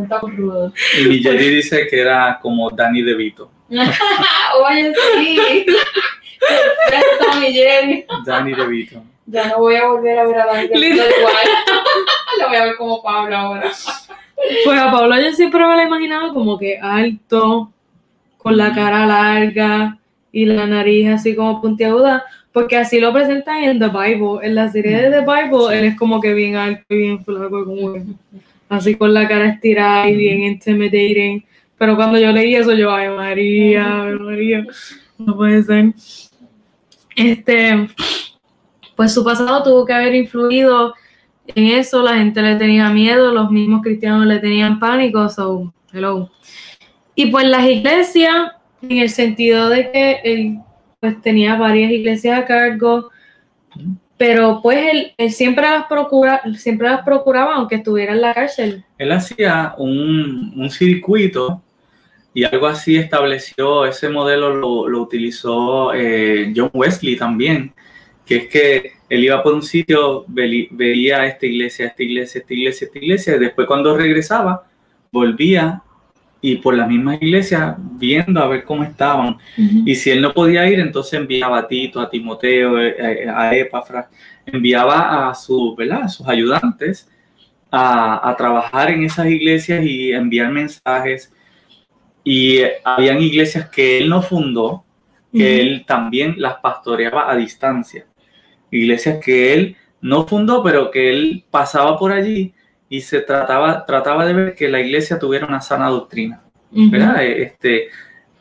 tapón rudo. Y Nigeri dice que era como Danny DeVito. Oye, sí. Perfecto, Nigeri. Danny DeVito. Ya no voy a volver a ver a Danny DeVito igual. Lo voy a ver como Pablo ahora. Pues a Pablo yo siempre me lo he imaginado como que alto, con la cara larga y la nariz así como puntiaguda, porque así lo presentan en The Bible. En la serie de The Bible, él es como que bien alto y bien flaco, como que así con la cara estirada y bien intimidating. Pero cuando yo leí eso, yo, ay María, no puede ser. Pues su pasado tuvo que haber influido en eso, la gente le tenía miedo, los mismos cristianos le tenían pánico, so, hello. Y pues las iglesias, en el sentido de que él pues tenía varias iglesias a cargo, pero pues él siempre las procuraba aunque estuviera en la cárcel. Él hacía un circuito y algo así estableció, ese modelo lo utilizó John Wesley también, que es que él iba por un sitio, veía esta iglesia, y después cuando regresaba, volvía y por las mismas iglesias viendo a ver cómo estaban. Y si él no podía ir, entonces enviaba a Tito, a Timoteo, a Epafras, enviaba a sus ayudantes a trabajar en esas iglesias y enviar mensajes. Y habían iglesias que él no fundó, que él también las pastoreaba a distancia. Iglesias que él no fundó, pero que él pasaba por allí y se trataba de ver que la iglesia tuviera una sana doctrina, ¿verdad?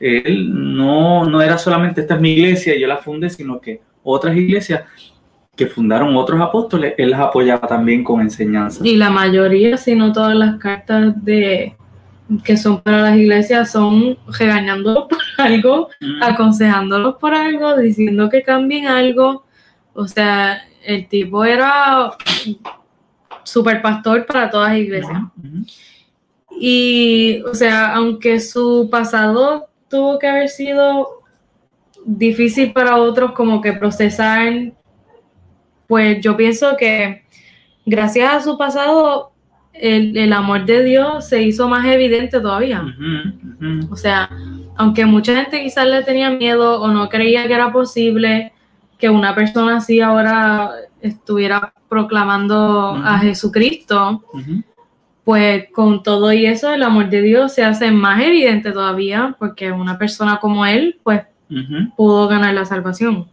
Él no era solamente esta es mi iglesia y yo la fundé, sino que otras iglesias que fundaron otros apóstoles, él las apoyaba también con enseñanzas. Y la mayoría, si no todas las cartas que son para las iglesias son regañándolos por algo, aconsejándolos por algo, diciendo que cambien algo. O sea, el tipo era super pastor para todas las iglesias. Y, o sea, aunque su pasado tuvo que haber sido difícil para otros como que procesar, pues yo pienso que gracias a su pasado el amor de Dios se hizo más evidente todavía. O sea, aunque mucha gente quizás le tenía miedo o no creía que era posible que una persona así ahora estuviera proclamando a Jesucristo, pues con todo y eso el amor de Dios se hace más evidente todavía, porque una persona como él pues pudo ganar la salvación.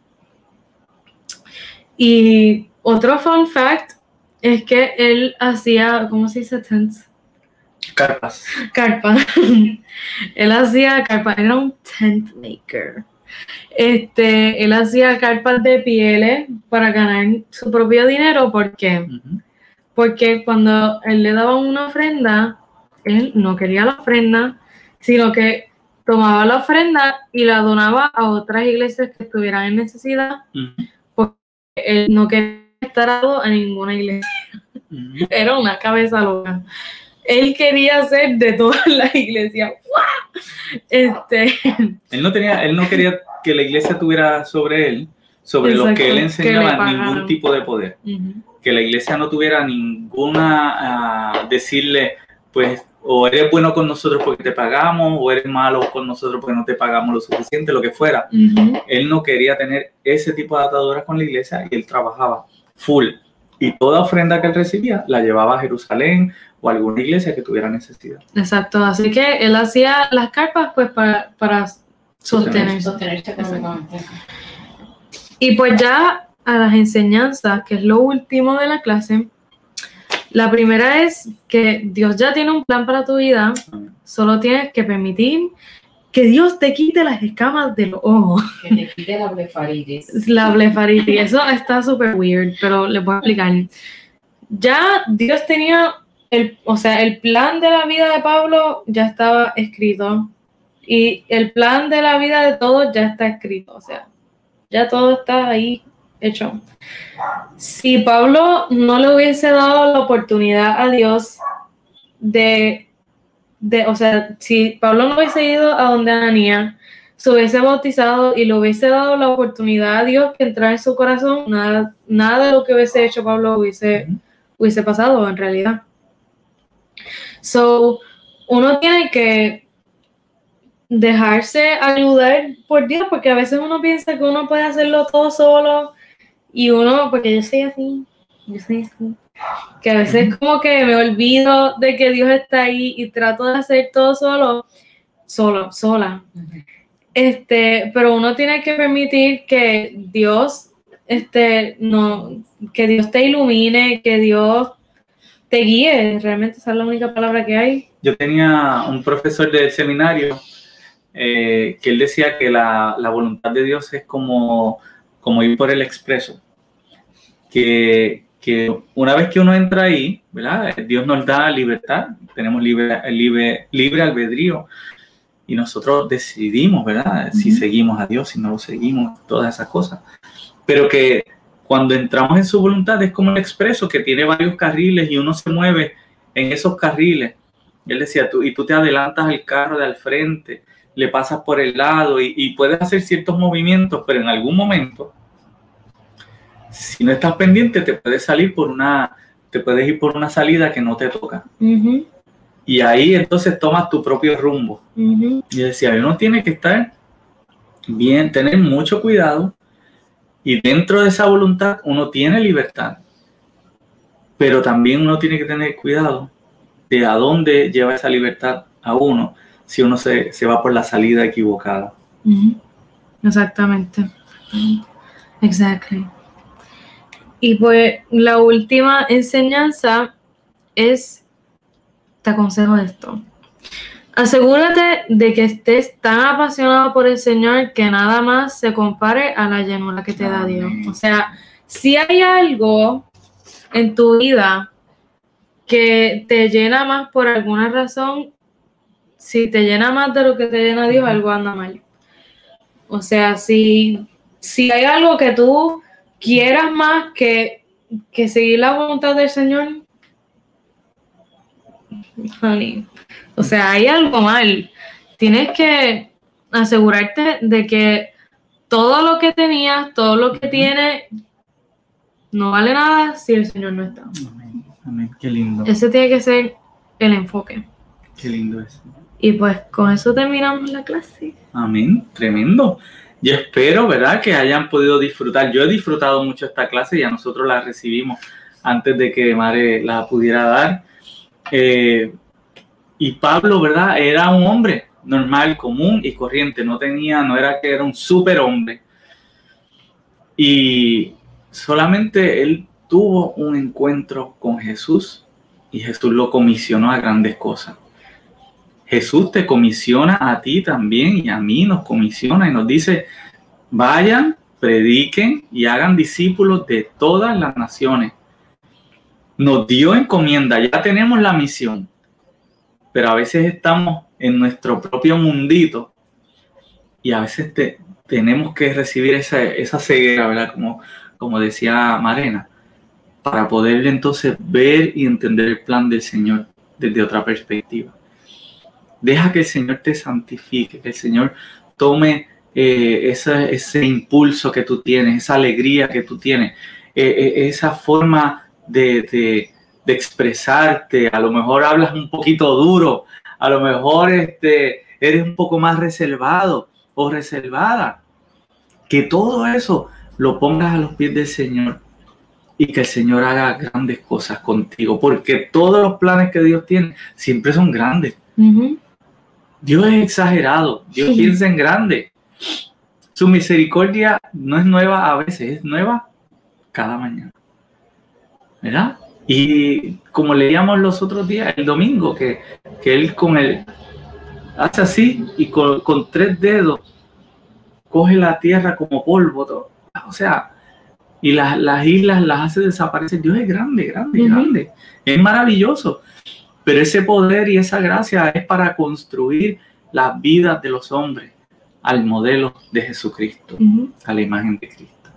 Y otro fun fact es que él hacía, ¿cómo se dice? Tents. Carpas. Él hacía carpas, era un tent maker. Él hacía carpas de pieles para ganar su propio dinero. ¿Por qué? Porque cuando él le daba una ofrenda, él no quería la ofrenda, sino que tomaba la ofrenda y la donaba a otras iglesias que estuvieran en necesidad, porque él no quería estar atado a ninguna iglesia. Era una cabeza loca. Él quería ser de todas las iglesias. Él no quería que la iglesia tuviera sobre él, sobre los que él enseñaba, ningún tipo de poder. Que la iglesia no tuviera ninguna, decirle, pues, o eres bueno con nosotros porque te pagamos, o eres malo con nosotros porque no te pagamos lo suficiente, lo que fuera. Él no quería tener ese tipo de ataduras con la iglesia y él trabajaba full. Y toda ofrenda que él recibía la llevaba a Jerusalén o a alguna iglesia que tuviera necesidad. Exacto, así que él hacía las carpas pues para sostenerse económicamente. Y pues ya a las enseñanzas, que es lo último de la clase. La primera es que Dios ya tiene un plan para tu vida, solo tienes que permitir que Dios te quite las escamas de los ojos. Que te quite la blefaritis. La blefaritis, eso está súper weird, pero les voy a explicar. Ya Dios tenía el plan de la vida de Pablo ya estaba escrito y el plan de la vida de todos ya está escrito, o sea, ya todo está ahí hecho. Si Pablo no le hubiese dado la oportunidad a Dios o sea, si Pablo no hubiese ido a donde Ananías, se hubiese bautizado y le hubiese dado la oportunidad a Dios que entrara en su corazón, nada de lo que hubiese hecho Pablo hubiese pasado en realidad. So, uno tiene que dejarse ayudar por Dios, porque a veces uno piensa que uno puede hacerlo todo solo y uno, porque yo soy así, que a veces como que me olvido de que Dios está ahí y trato de hacer todo sola. Pero uno tiene que permitir que Dios, que Dios te ilumine, que Dios te guíe. Realmente esa es la única palabra que hay. Yo tenía un profesor del seminario que él decía que la voluntad de Dios es como ir por el expreso. Que una vez que uno entra ahí, ¿verdad? Dios nos da libertad, tenemos libre albedrío y nosotros decidimos, ¿verdad? Si seguimos a Dios, si no lo seguimos, todas esas cosas. Pero que cuando entramos en su voluntad es como el expreso que tiene varios carriles y uno se mueve en esos carriles. Él decía, tú te adelantas al carro de al frente, le pasas por el lado y puedes hacer ciertos movimientos, pero en algún momento, si no estás pendiente, te puedes ir por una salida que no te toca. Y ahí entonces tomas tu propio rumbo. Y decía, uno tiene que estar bien, tener mucho cuidado, y dentro de esa voluntad uno tiene libertad, pero también uno tiene que tener cuidado de a dónde lleva esa libertad a uno si uno se va por la salida equivocada. Exactamente. Exactly. Y pues la última enseñanza es, te aconsejo esto: asegúrate de que estés tan apasionado por el Señor que nada más se compare a la llenura que te da Dios. O sea, si hay algo en tu vida que te llena más por alguna razón, si te llena más de lo que te llena Dios, algo anda mal. O sea, si hay algo que tú quieras más que seguir la voluntad del Señor, honey, o sea, hay algo mal. Tienes que asegurarte de que todo lo que tenías, todo lo que tienes, no vale nada si el Señor no está. Amén. Amén. Qué lindo. Ese tiene que ser el enfoque. Qué lindo eso. Y pues con eso terminamos la clase. Amén. Tremendo. Yo espero, ¿verdad?, que hayan podido disfrutar. Yo he disfrutado mucho esta clase y a nosotros la recibimos antes de que Mare la pudiera dar. Y Pablo, ¿verdad?, era un hombre normal, común y corriente. No era que era un superhombre. Y solamente él tuvo un encuentro con Jesús y Jesús lo comisionó a grandes cosas. Jesús te comisiona a ti también y a mí nos comisiona y nos dice, vayan, prediquen y hagan discípulos de todas las naciones. Nos dio encomienda, ya tenemos la misión, pero a veces estamos en nuestro propio mundito y a veces tenemos que recibir esa ceguera, ¿verdad? Como decía Marena, para poder entonces ver y entender el plan del Señor desde otra perspectiva. Deja que el Señor te santifique, que el Señor tome ese impulso que tú tienes, esa alegría que tú tienes, esa forma de expresarte. A lo mejor hablas un poquito duro, a lo mejor eres un poco más reservado o reservada. Que todo eso lo pongas a los pies del Señor y que el Señor haga grandes cosas contigo, porque todos los planes que Dios tiene siempre son grandes. Dios es exagerado, Dios piensa en grande. Su misericordia no es nueva a veces, es nueva cada mañana, ¿verdad? Y como leíamos los otros días, el domingo, que Él hace así y con 3 dedos coge la tierra como polvo, todo. O sea, y las islas las hace desaparecer. Dios es grande, grande, grande. Es maravilloso. Pero ese poder y esa gracia es para construir las vidas de los hombres al modelo de Jesucristo, a la imagen de Cristo.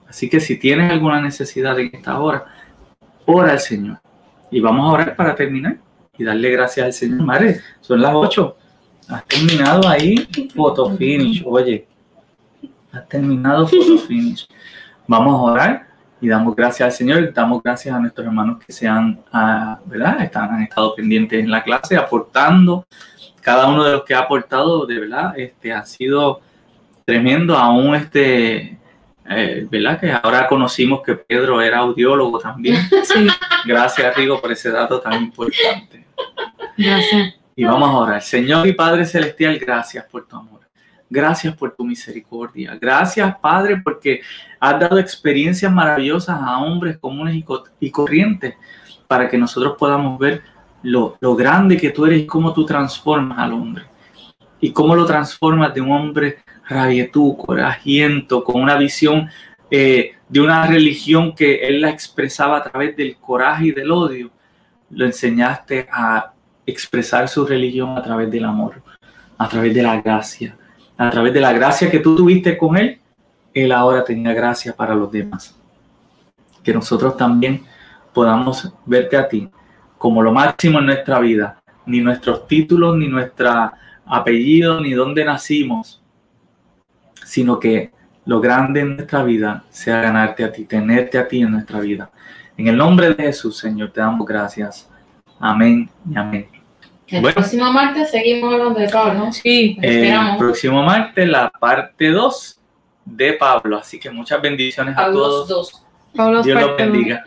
Así que si tienes alguna necesidad en esta hora, ora al Señor. Y vamos a orar para terminar y darle gracias al Señor. Madre, son las 8. Has terminado ahí, photo finish. Oye, has terminado photo finish. Vamos a orar y damos gracias al Señor. Y damos gracias a nuestros hermanos que se han, ¿verdad? Han estado pendientes en la clase, aportando. Cada uno de los que ha aportado, de verdad, ha sido tremendo. Aún ¿verdad? Que ahora conocimos que Pedro era audiólogo también. Sí. Gracias, Rigo, por ese dato tan importante. Gracias. Y vamos a orar. Señor y Padre Celestial, gracias por tu amor. Gracias por tu misericordia. Gracias, Padre, porque has dado experiencias maravillosas a hombres comunes y corrientes para que nosotros podamos ver lo grande que tú eres y cómo tú transformas al hombre. Y cómo lo transformas de un hombre rabietú, corajiento, con una visión de una religión que él la expresaba a través del coraje y del odio. Lo enseñaste a expresar su religión a través del amor, a través de la gracia. A través de la gracia que tú tuviste con él, él ahora tenía gracia para los demás. Que nosotros también podamos verte a ti como lo máximo en nuestra vida. Ni nuestros títulos, ni nuestro apellido, ni dónde nacimos, sino que lo grande en nuestra vida sea ganarte a ti, tenerte a ti en nuestra vida. En el nombre de Jesús, Señor, te damos gracias. Amén y amén. El próximo martes seguimos hablando de Pablo, ¿no? Sí, esperamos. El próximo martes, la parte 2 de Pablo. Así que muchas bendiciones a todos. Dios los bendiga.